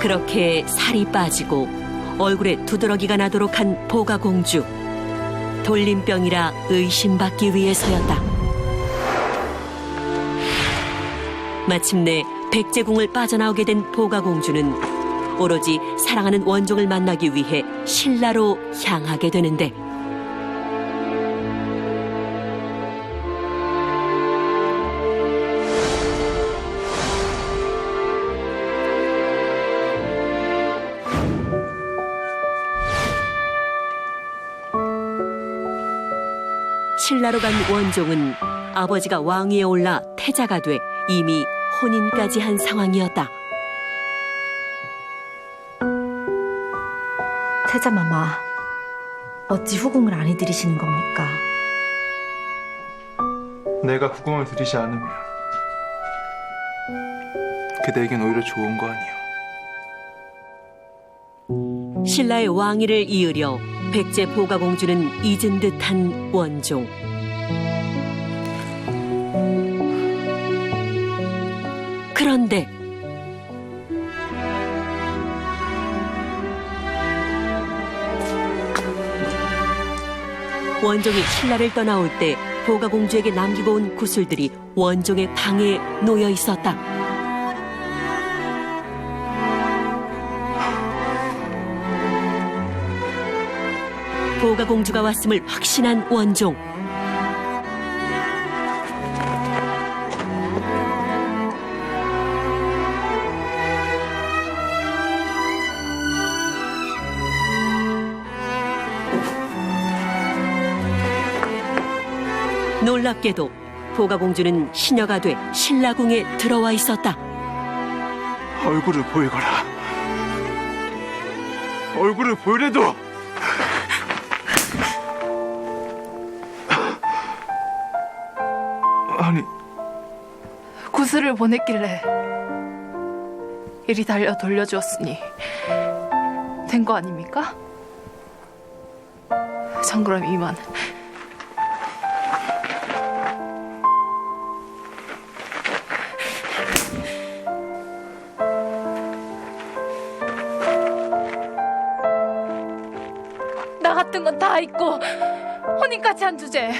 그렇게 살이 빠지고 얼굴에 두드러기가 나도록 한 보가공주. 돌림병이라 의심받기 위해서였다. 마침내 백제궁을 빠져나오게 된 보가공주는 오로지 사랑하는 원종을 만나기 위해 신라로 향하게 되는데 신라로 간 원종은 아버지가 왕위에 올라 태자가 돼 이미 혼인까지 한 상황이었다. 태자마마, 어찌 후궁을 안 해드리시는 겁니까? 내가 후궁을 드리지 않으면 그대에겐 오히려 좋은 거 아니오. 신라의 왕위를 이으려 백제 보가공주는 잊은 듯한 원종. 그런데 원종이 신라를 떠나올 때 보가공주에게 남기고 온 구슬들이 원종의 방에 놓여 있었다. 보가공주가 왔음을 확신한 원종. 놀랍게도 보가공주는 시녀가 돼 신라궁에 들어와 있었다. 얼굴을 보이거라. 얼굴을 보이래도. 아니, 구슬을 보냈길래 이리 달려 돌려주었으니 된 거 아닙니까? 전 그럼 이만. 나 같은 건 다 있고 혼인까지 한 주제에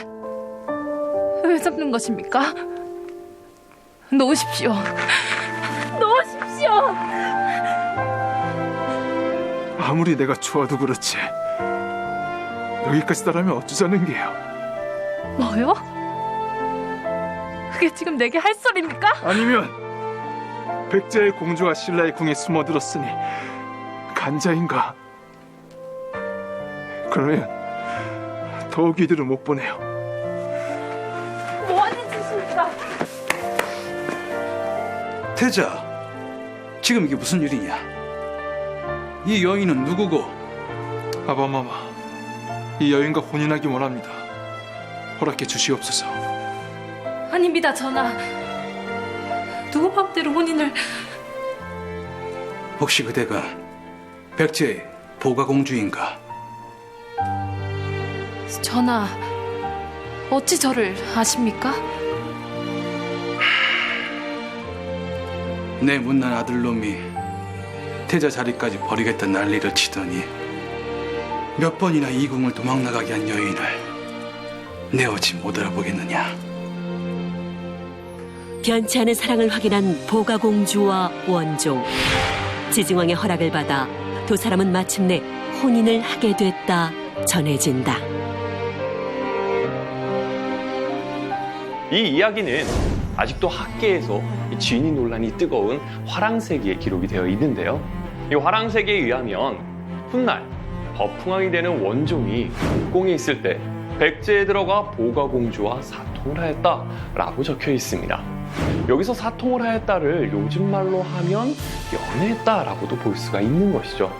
왜 잡는 것입니까? 놓으십시오. 놓으십시오. 아무리 내가 좋아도 그렇지 여기까지 따라면 어쩌자는 게요. 뭐요? 그게 지금 내게 할 소리입니까? 아니면 백제의 공주가 신라의 궁에 숨어들었으니 간자인가? 그러면 더욱 이들을 못 보내요. 뭐하는 짓입니까? 태자, 지금 이게 무슨 일이냐? 이 여인은 누구고? 아바마마, 이 여인과 혼인하기 원합니다. 허락해 주시옵소서. 아닙니다, 전하. 누구 맘대로 혼인을... 혹시 그대가 백제의 보가공주인가? 전하, 어찌 저를 아십니까? 내 못난 아들놈이 태자 자리까지 버리겠다 난리를 치더니 몇 번이나 이 궁을 도망나가게 한 여인을 내 어찌 못 알아보겠느냐. 변치 않은 사랑을 확인한 보가공주와 원종. 지증왕의 허락을 받아 두 사람은 마침내 혼인을 하게 됐다 전해진다. 이 이야기는 아직도 학계에서 진위 논란이 뜨거운 화랑세기에 기록이 되어 있는데요. 이 화랑세기에 의하면 훗날 법흥왕이 되는 원종이 국공에 있을 때 백제에 들어가 보가공주와 사통을 하였다라고 적혀 있습니다. 여기서 사통을 하였다를 요즘 말로 하면 연애했다라고도 볼 수가 있는 것이죠.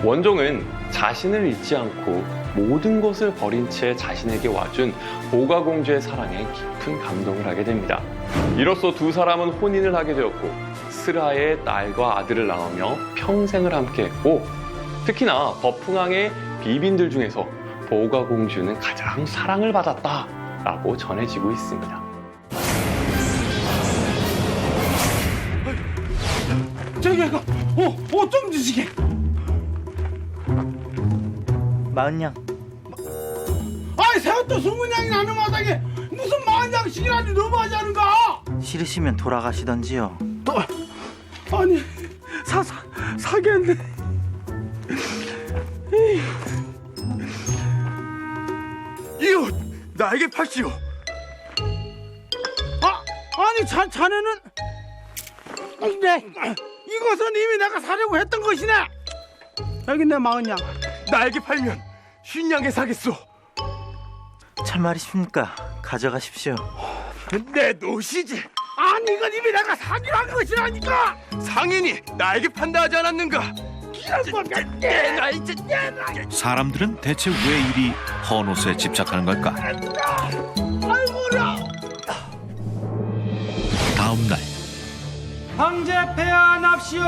원종은 자신을 잊지 않고 모든 것을 버린 채 자신에게 와준 보가공주의 사랑에 깊은 감동을 하게 됩니다. 이로써 두 사람은 혼인을 하게 되었고 스라의 딸과 아들을 낳으며 평생을 함께했고, 특히나 법흥왕의 비빈들 중에서 보가공주는 가장 사랑을 받았다라고 전해지고 있습니다. 저기 이거 좀 주시게. 마흔냥. 아이 새우도 20냥이 나는 마당에 무슨 40냥씩이라도 너무하지 않은가? 싫으시면 돌아가시던지요. 아니 사겠네. 이 옷 나에게 파시오. 아니 자네는 네 이것은 이미 내가 사려고 했던 것이네. 여기 내 40냥 나에게 팔면 50냥에 사겠소. 참말이십니까? 가져가십시오. 내 노시지. 아니 이건 이미 내가 사기로 한 것이라니까. 상인이 나에게 판다 하지 않았는가? 사람들은 대체 왜 이리 헌옷에 집착하는 걸까? 아이고라. 다음 날 황제 폐하납시오.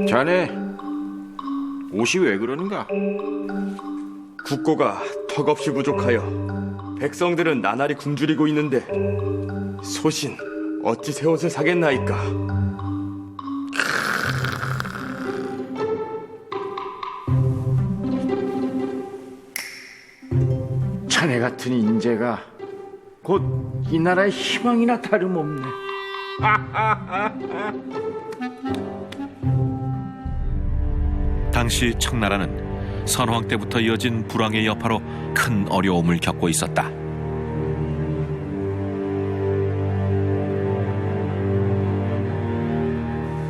자네 옷이 왜 그러는가? 국고가 턱없이 부족하여 백성들은 나날이 굶주리고 있는데 소신 어찌 새 옷을 사겠나이까? 자네 같은 인재가 곧 이 나라의 희망이나 다름없네. 당시 청나라는 선왕 때부터 이어진 불황의 여파로 큰 어려움을 겪고 있었다.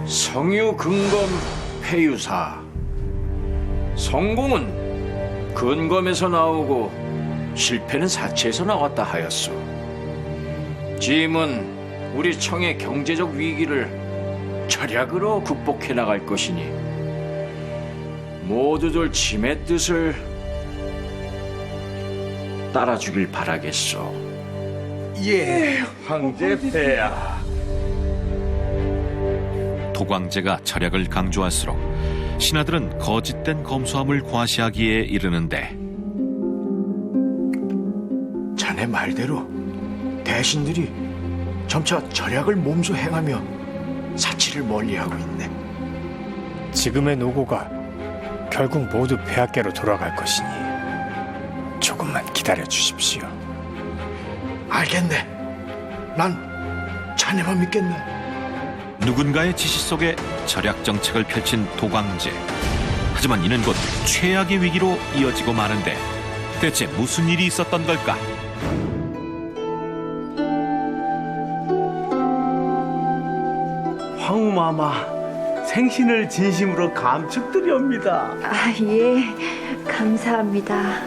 성유 근검 폐유사. 성공은 근검에서 나오고 실패는 사체에서 나왔다 하였소. 짐은 우리 청의 경제적 위기를 절약으로 극복해 나갈 것이니 모두들 짐의 뜻을 따라주길 바라겠소. 예, 황제 폐하. 도광제가 절약을 강조할수록 신하들은 거짓된 검소함을 과시하기에 이르는데, 자네 말대로 대신들이 점차 절약을 몸소 행하며 사치를 멀리하고 있네. 지금의 노고가 결국 모두 폐하께로 돌아갈 것이니 조금만 기다려 주십시오. 알겠네. 난 자네만 믿겠네. 누군가의 지시 속에 절약 정책을 펼친 도광제. 하지만 이는 곧 최악의 위기로 이어지고 마는데 대체 무슨 일이 있었던 걸까? 황후마마, 생신을 진심으로 감축드리옵니다. 아, 예, 감사합니다.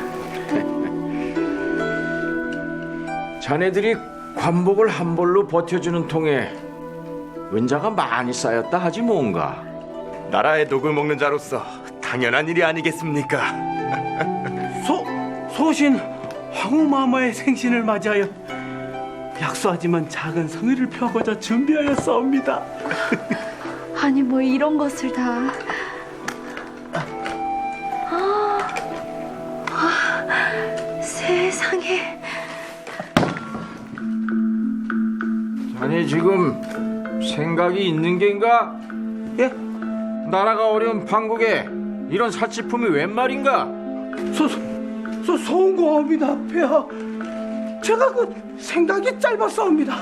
자네들이 관복을 한 벌로 버텨주는 통에 은자가 많이 쌓였다 하지 뭔가. 나라의 독을 먹는 자로서 당연한 일이 아니겠습니까? 소신 황후마마의 생신을 맞이하여 약소하지만 작은 성의를 표하고자 준비하였사옵니다. 아니 뭐 이런 것을 다. 세상에. 자네 지금 생각이 있는 게인가? 예? 나라가 어려운 판국에 이런 사치품이 웬 말인가? 송구합니다, 폐하. 제가 생각이 짧았사옵니다.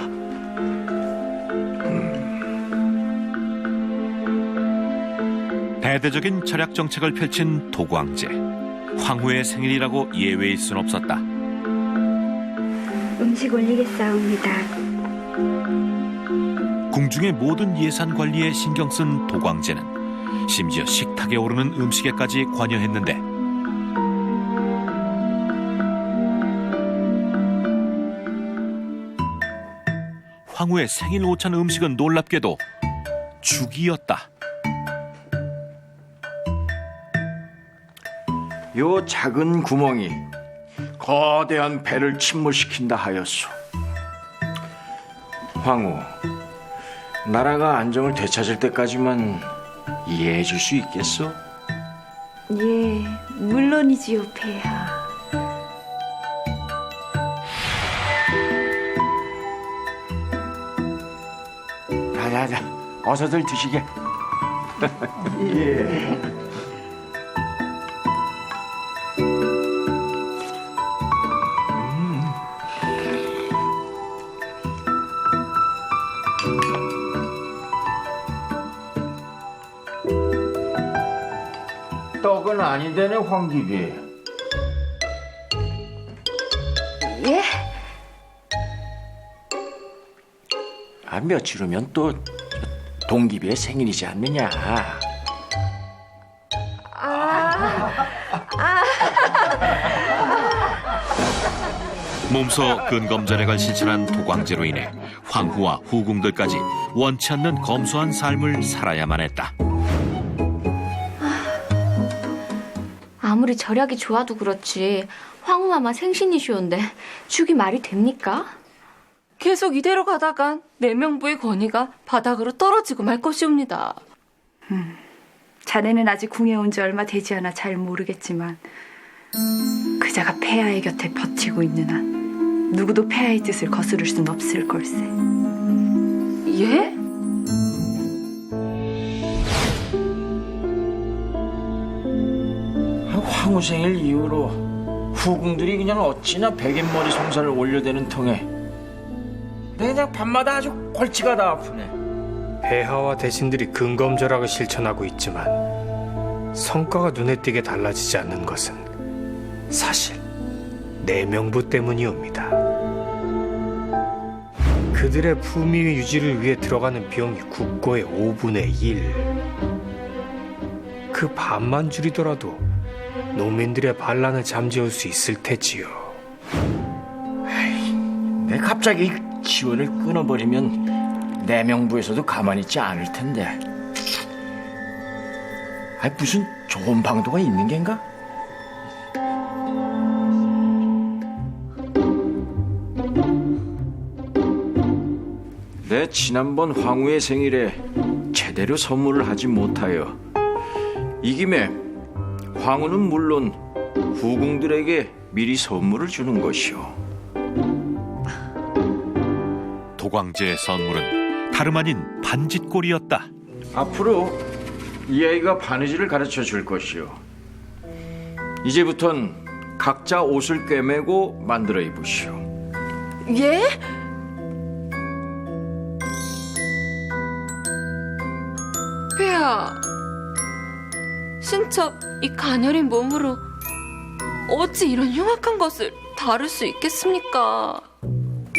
대대적인 절약 정책을 펼친 도광제. 황후의 생일이라고 예외일 순 없었다. 음식 올리겠사옵니다. 궁중의 모든 예산 관리에 신경 쓴 도광제는 심지어 식탁에 오르는 음식에까지 관여했는데, 황후의 생일 오찬 음식은 놀랍게도 죽이었다. 요 작은 구멍이 거대한 배를 침몰시킨다 하였소. 황후, 나라가 안정을 되찾을 때까지만 이해해 줄 수 있겠소? 예, 물론이지요, 폐하. 자자자, 어서들 드시게. 예. 떡은 아니되네, 황기비. 예? 아, 며칠 후면 또 동기비의 생일이지 않느냐. 몸소 근검절약을 실천한 도광제로 인해 황후와 후궁들까지 원치 않는 검소한 삶을 살아야만 했다. 아무리 절약이 좋아도 그렇지 황후마마 생신이시온데 죽이 말이 됩니까? 계속 이대로 가다간 내 명부의 권위가 바닥으로 떨어지고 말 것이옵니다. 자네는 아직 궁에 온 지 얼마 되지 않아 잘 모르겠지만 그자가 폐하의 곁에 버티고 있는 한 누구도 폐하의 뜻을 거스를 순 없을 걸세. 예? 황후 생일 이후로 후궁들이 그냥 어찌나 백인머리 송사를 올려대는 통에 그냥 밤마다 아주 골치가 다 아프네. 폐하와 대신들이 근검절약을 실천하고 있지만 성과가 눈에 띄게 달라지지 않는 것은 사실 내 명부 때문이옵니다. 그들의 품위 유지를 위해 들어가는 비용이 국고의 5분의 1. 그 반만 줄이더라도 농민들의 반란을 잠재울 수 있을 테지요. 내 갑자기 지원을 끊어버리면 내 명부에서도 가만히 있지 않을 텐데. 무슨 좋은 방도가 있는 겐가? 내 지난번 황후의 생일에 제대로 선물을 하지 못하여 이 김에 황후는 물론 후궁들에게 미리 선물을 주는 것이오. 도광제의 선물은 다름 아닌 반짓골이었다. 앞으로 이 아이가 바느질을 가르쳐 줄 것이오. 이제부턴 각자 옷을 꿰매고 만들어 입으시오. 예? 폐하, 신첩 이 가녀린 몸으로 어찌 이런 흉악한 것을 다룰 수 있겠습니까?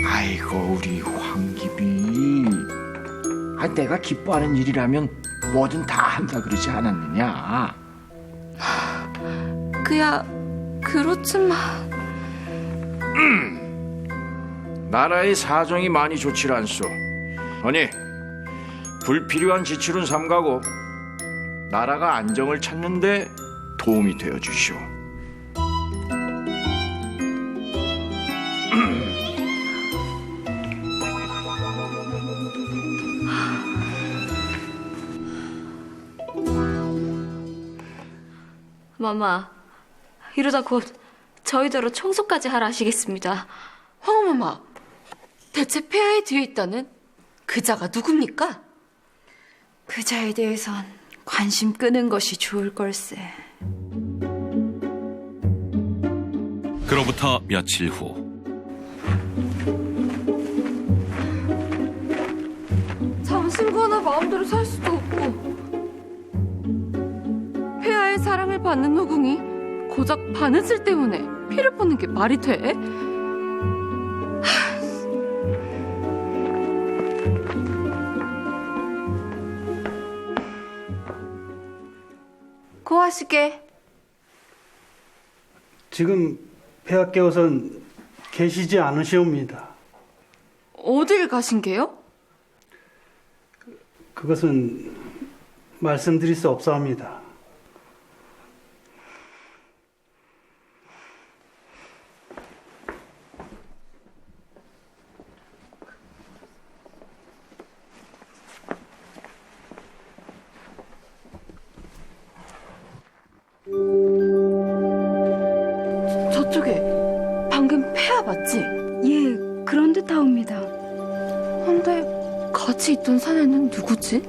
아이고 우리 황기비, 내가 기뻐하는 일이라면 뭐든 다 한다 그러지 않았느냐? 그야 그렇지만 나라의 사정이 많이 좋지 않소. 아니 불필요한 지출은 삼가고 나라가 안정을 찾는데 도움이 되어 주시오. 마마, 이러다 곧 저희더러 청소까지 하라 하시겠습니다. 황후마마, 대체 폐하의 뒤에 있다는 그자가 누굽니까? 그자에 대해선 관심 끄는 것이 좋을 걸세. 그로부터 며칠 후 장신구 하나 마음대로 살 수도 없고 폐하의 사랑을 받는 후궁이 고작 바느질 때문에 피를 뽑는 게 말이 돼? 고하시게. 지금 폐하께서는 계시지 않으시옵니다. 어딜 가신 게요? 그것은 말씀드릴 수 없사옵니다. 저쪽에 방금 폐하 맞지? 예, 그런 듯하옵니다. 근데 같이 있던 사내는 누구지?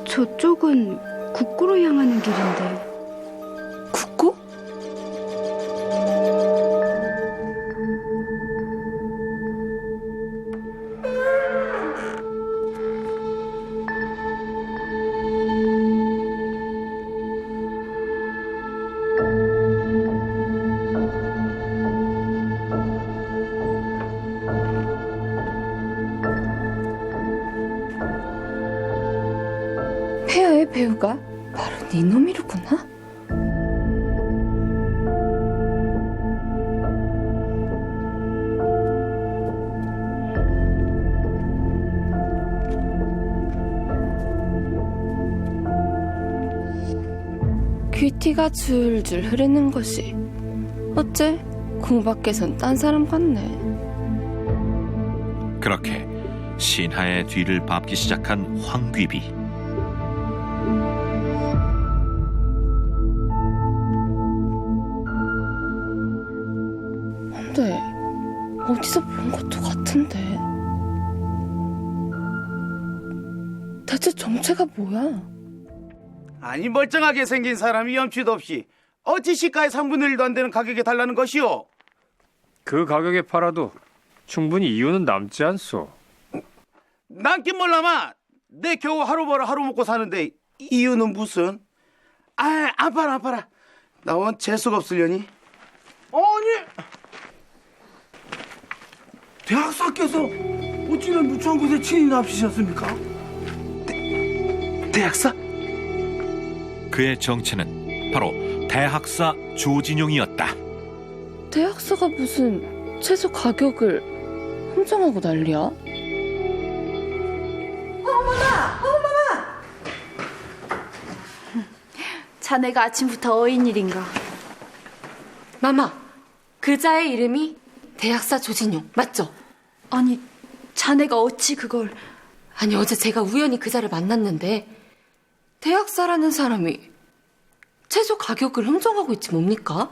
저쪽은 국고로 향하는 길인데. 국고? 폐하의 배우가 바로 네 놈이로구나? 귀티가 줄줄 흐르는 것이 어째 궁밖에선 딴 사람 같네. 그렇게 신하의 뒤를 밟기 시작한 황귀비. 근데 어디서 본 것도 같은데. 대체 정체가 뭐야? 아니 멀쩡하게 생긴 사람이 염치도 없이 어찌 시가의 3분의 1도 안 되는 가격에 달라는 것이오? 그 가격에 팔아도 충분히 이유는 남지 않소. 남긴 몰라마 내 겨우 하루 벌어 하루 먹고 사는데 이유는 무슨? 안 팔아. 나 오늘 재수가 없으려니. 아니, 대학사께서 어찌나 누추한 곳에 친히 납치셨습니까? 대학사? 그의 정체는 바로 대학사 조진용이었다. 대학사가 무슨 채소 가격을 흥정하고 난리야? 어머나! 자네가 아침부터 어인 일인가? 마마, 그자의 이름이 대학사 조진용 맞죠? 아니, 자네가 어찌 그걸... 아니, 어제 제가 우연히 그자를 만났는데 대학사라는 사람이 채소 가격을 흥정하고 있지 뭡니까?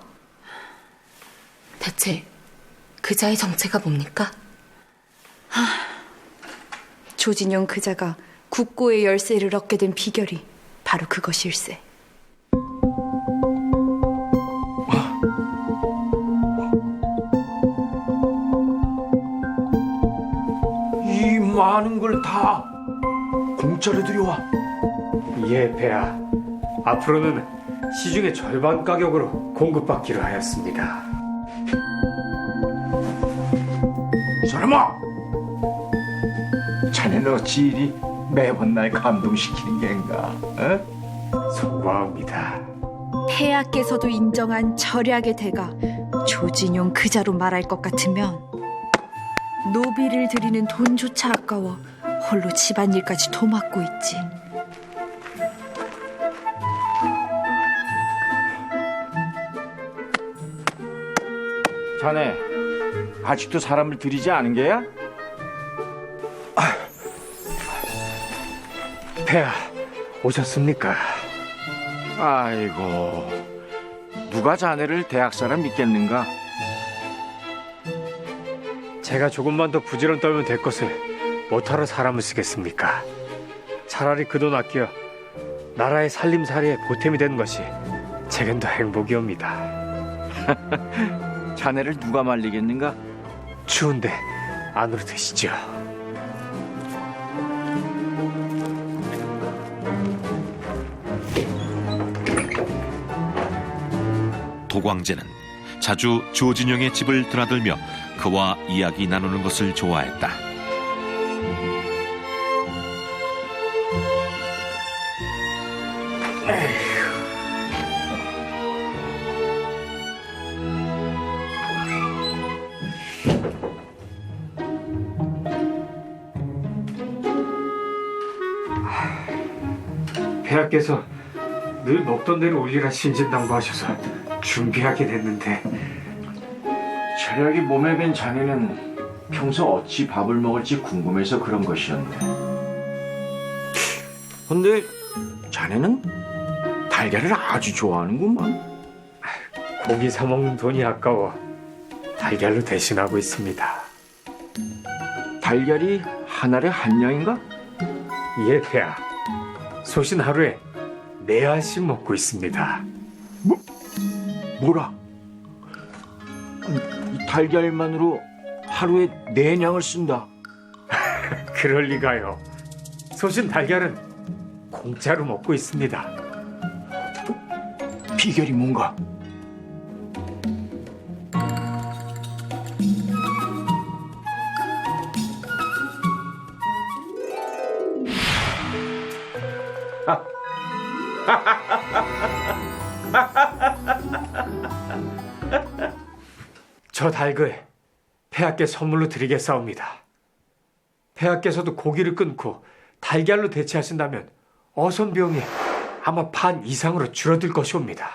대체 그자의 정체가 뭡니까? 조진용 그자가 국고의 열쇠를 얻게 된 비결이 바로 그것일세. 이 많은 걸 다 공짜로 들여와. 예, 폐하. 앞으로는 시중의 절반 가격으로 공급받기로 하였습니다. 이 사람아! 자네는 어찌 이리 매번 날 감동시키는 겐가? 송구합니다. 폐하께서도 인정한 절약의 대가 조진용 그자로 말할 것 같으면 노비를 들이는 돈조차 아까워 홀로 집안일까지 도맡고 있지. 자네 아직도 사람을 들이지 않은 게야? 폐하, 오셨습니까? 아이고, 누가 자네를 대학사라 믿겠는가? 제가 조금만 더 부지런 떨면 될 것을 못하러 사람을 쓰겠습니까? 차라리 그 돈 아껴 나라의 살림살이에 보탬이 되는 것이 제겐 더 행복이옵니다. 자네를 누가 말리겠는가? 추운데 안으로 드시죠. 도광제는 자주 조진용의 집을 드나들며 그와 이야기 나누는 것을 좋아했다. 폐하께서 늘 먹던 대로 올리라 신진당부하셔서 준비하게 됐는데. 체력이 몸에 밴 자네는 평소 어찌 밥을 먹을지 궁금해서 그런 것이었네. 근데 자네는 달걀을 아주 좋아하는구만. 고기 사 먹는 돈이 아까워 달걀로 대신하고 있습니다. 달걀이 한 알에 한 냥인가? 예, 폐하. 소신 하루에 4알씩 먹고 있습니다. 뭐라? 이 달걀만으로 하루에 4냥을 쓴다. 그럴 리가요. 소신 달걀은 공짜로 먹고 있습니다. 비결이 뭔가? 저 닭을 폐하께 선물로 드리겠사옵니다. 폐하께서도 고기를 끊고 달걀로 대체하신다면 어선비용이 아마 반 이상으로 줄어들 것이옵니다.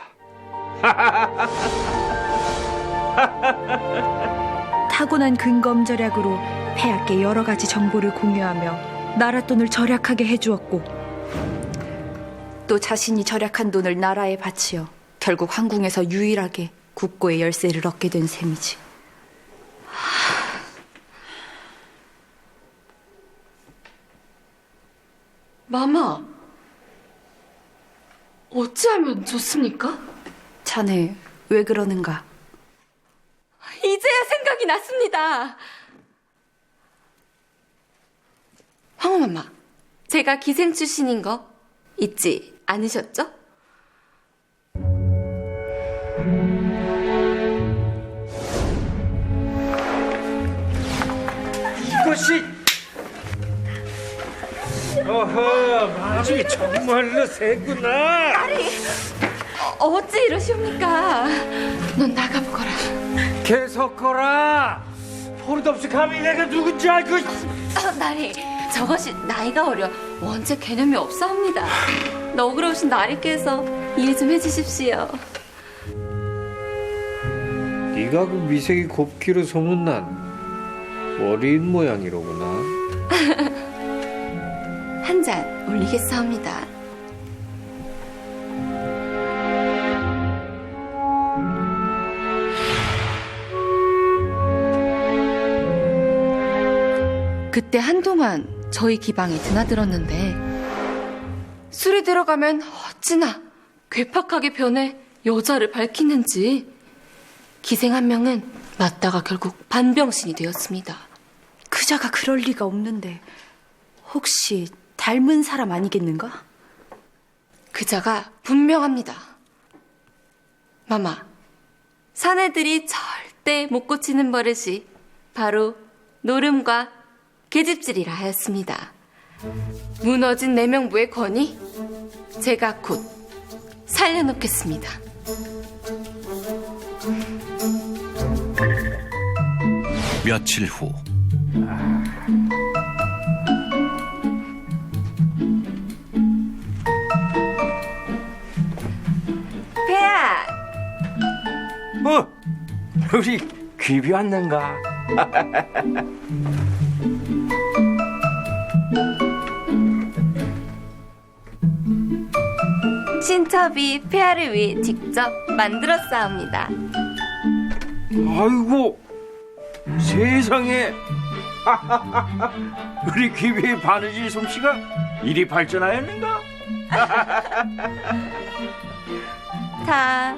타고난 근검절약으로 폐하께 여러 가지 정보를 공유하며 나라 돈을 절약하게 해주었고, 또 자신이 절약한 돈을 나라에 바치어 결국 황궁에서 유일하게 국고의 열쇠를 얻게 된 셈이지. 마마, 어찌하면 좋습니까? 자네 왜 그러는가? 이제야 생각이 났습니다. 황후마마, 제가 기생 출신인 거 잊지 않으셨죠? 어허, 마음이 정말로 세구나. 딸이 어찌 이러시옵니까? 넌 나가보거라. 계속 거라. 버릇없이 감히 내가 누군지 알고 나리, 저것이 나이가 어려 원체 개념이 없사옵니다. 너그러우신 나리께서 이해 좀 해주십시오. 네가 그 미색이 곱기로 소문난 어린 모양이로구나. 한 잔 올리겠사옵니다. 그때 한동안 저희 기방에 드나들었는데 술이 들어가면 어찌나 괴팍하게 변해 여자를 밝히는지 기생 한 명은 맞다가 결국 반병신이 되었습니다. 그자가 그럴 리가 없는데 혹시 닮은 사람 아니겠는가? 그자가 분명합니다. 마마, 사내들이 절대 못 고치는 버릇이 바로 노름과 계집질이라 하였습니다. 무너진 내명부의 권위, 제가 곧 살려놓겠습니다. 며칠 후 배야! 우리 귀비 왔는가? 신첩이 폐하를 위해 직접 만들었사옵니다. 아이고, 세상에. 우리 귀비의 바느질 솜씨가 이리 발전하였는가? 다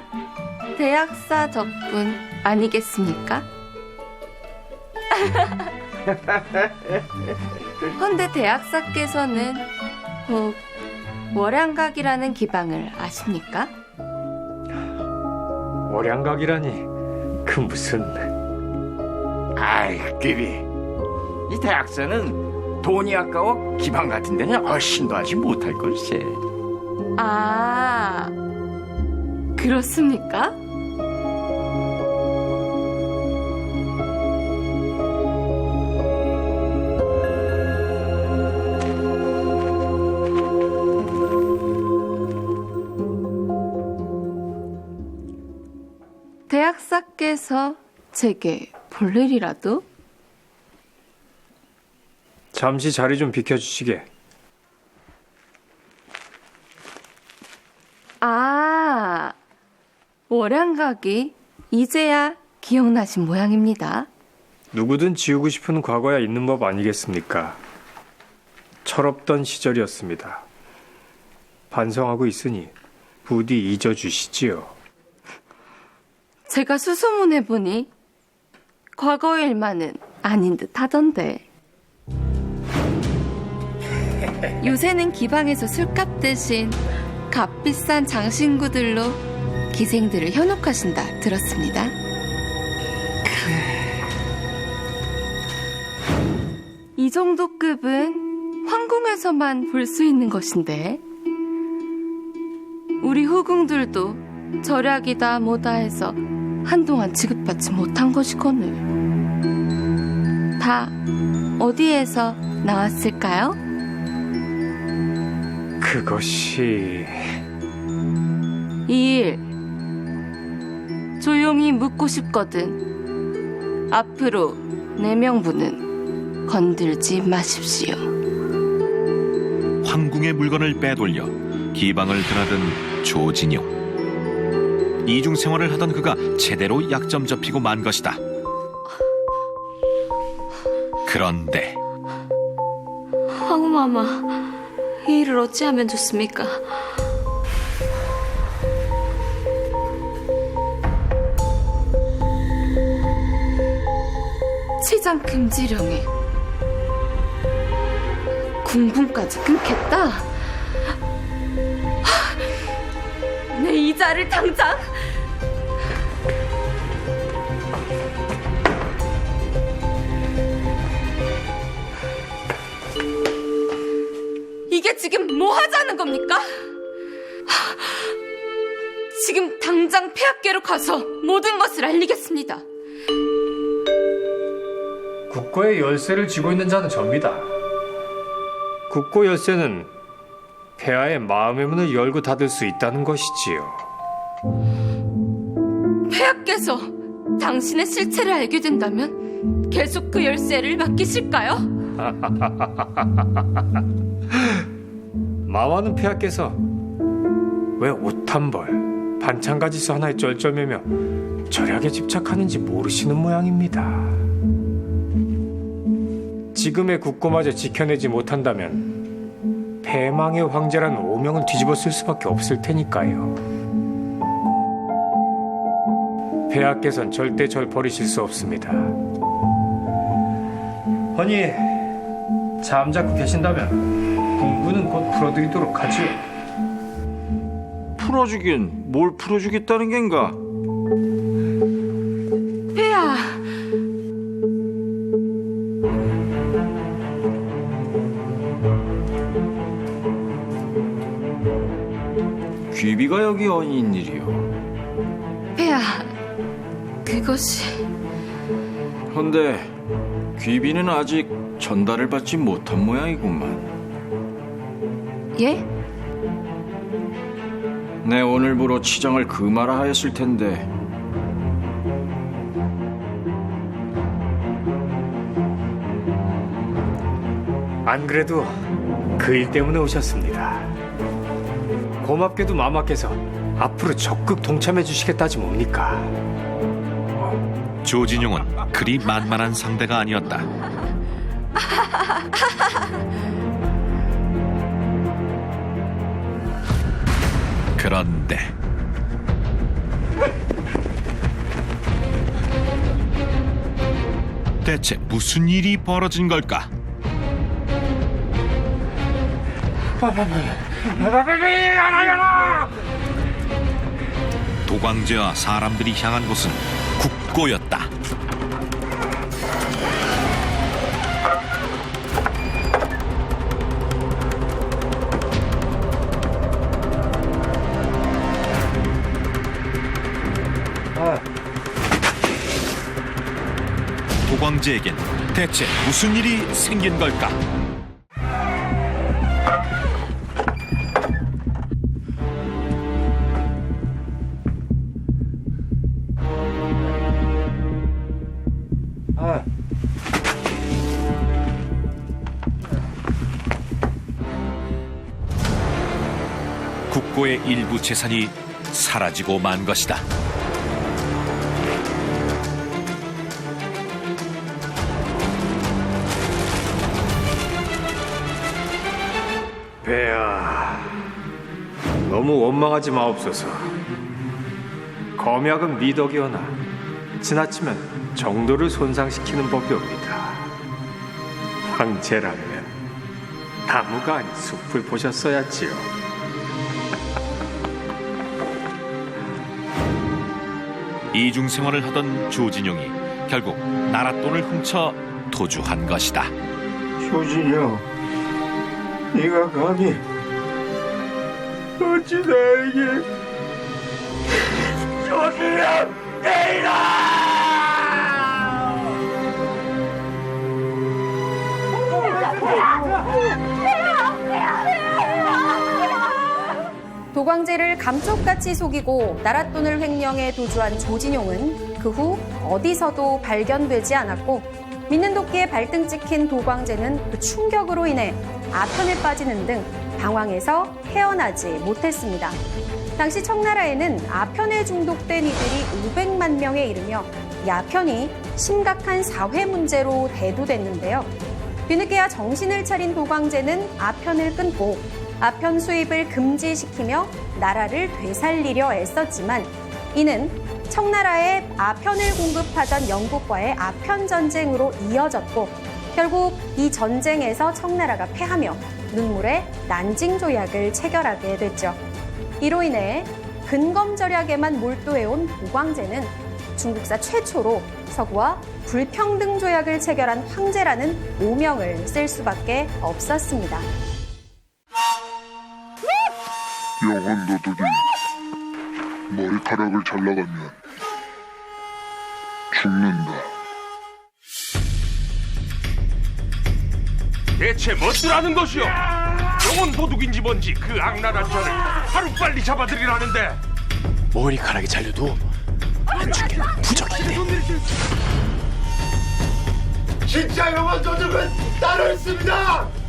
대학사 덕분 아니겠습니까? 헌데 대학사께서는 혹 월양각이라는 기방을 아십니까? 월양각이라니 그 무슨... 아이, 귀비, 이 대학사는 돈이 아까워 기방 같은 데는 얼씬도 하지 못할 걸세. 아, 그렇습니까? 대학사께서 제게 볼 일이라도? 잠시 자리 좀 비켜주시게. 아, 월양각이 이제야 기억나신 모양입니다. 누구든 지우고 싶은 과거야 있는 법 아니겠습니까? 철없던 시절이었습니다. 반성하고 있으니 부디 잊어주시지요. 제가 수소문해보니 과거의 일만은 아닌 듯 하던데. 요새는 기방에서 술값 대신 값비싼 장신구들로 기생들을 현혹하신다 들었습니다. 이 정도 급은 황궁에서만 볼 수 있는 것인데 우리 후궁들도 절약이다 뭐다 해서 한동안 지급받지 못한 것이거늘. 다 어디에서 나왔을까요? 그것이... 이 일 조용히 묻고 싶거든. 앞으로 내 명부는 건들지 마십시오. 황궁의 물건을 빼돌려 기방을 드나든 조진용. 이중 생활을 하던 그가 제대로 약점 접히고 만 것이다. 그런데 황후마마, 이 일을 어찌하면 좋습니까? 치장 금지령에 군분까지 끊겠다. 내 이자를 당장 대체 지금 뭐 하자는 겁니까? 지금 당장 폐하께로 가서 모든 것을 알리겠습니다. 국고의 열쇠를 쥐고 있는 자는 접니다. 국고 열쇠는 폐하의 마음의 문을 열고 닫을 수 있다는 것이지요. 폐하께서 당신의 실체를 알게 된다면 계속 그 열쇠를 맡기실까요? 마와는 폐하께서 왜 옷 한 벌, 반찬가지수 하나에 쩔쩔매며 절약에 집착하는지 모르시는 모양입니다. 지금의 국고마저 지켜내지 못한다면 패망의 황제라는 오명은 뒤집어 쓸 수밖에 없을 테니까요. 폐하께선 절대 절 버리실 수 없습니다. 허니 잠자코 계신다면 공부는 곧 풀어드리도록 하지요. 풀어주긴 뭘 풀어주겠다는 겐가? 폐하, 귀비가 여기 어인 일이요. 폐하, 그것이... 헌데 귀비는 아직 전달을 받지 못한 모양이구만. 예? 내 오늘부로 치장을 금하라 하였을 텐데 안 그래도 그 일 때문에 오셨습니다. 고맙게도 마마께서 앞으로 적극 동참해 주시겠다지 뭡니까? 조진용은 그리 만만한 상대가 아니었다. 그런데 대체 무슨 일이 벌어진 걸까? 도광제와 사람들이 향한 곳은 국고였다. 도광제에겐 대체 무슨 일이 생긴 걸까? 국고의 일부 재산이 사라지고 만 것이다. 배야, 너무 원망하지 마옵소서. 검약은 미덕이오나 지나치면 정도를 손상시키는 법이옵니다. 황제라면 나무가 아닌 숲을 보셨어야지요. 이중 생활을 하던 조진용이 결국 나랏돈을 훔쳐 도주한 것이다. 조진영, 네가 감히 어찌 나에게... 조진영, 내일아! 도광제를 감쪽같이 속이고 나랏돈을 횡령해 도주한 조진용은 그 후 어디서도 발견되지 않았고, 믿는 도끼에 발등 찍힌 도광제는 그 충격으로 인해 아편에 빠지는 등 방황해서 헤어나지 못했습니다. 당시 청나라에는 아편에 중독된 이들이 500만 명에 이르며 야편이 심각한 사회 문제로 대두됐는데요. 뒤늦게야 정신을 차린 도광제는 아편을 끊고 아편 수입을 금지시키며 나라를 되살리려 애썼지만, 이는 청나라에 아편을 공급하던 영국과의 아편 전쟁으로 이어졌고, 결국 이 전쟁에서 청나라가 패하며 눈물의 난징 조약을 체결하게 됐죠. 이로 인해 근검절약에만 몰두해온 도광제는 중국사 최초로 서구와 불평등 조약을 체결한 황제라는 오명을 쓸 수밖에 없었습니다. 영혼 도둑이 머리카락을 잘라가면 죽는다. 대체 뭐라는 것이오? 영혼 도둑인지 뭔지 그 악랄한 자를 하루빨리 잡아들이라는데. 머리카락이 잘려도 안 죽이는 부적인데. 진짜 영혼 도둑은 따로 있습니다.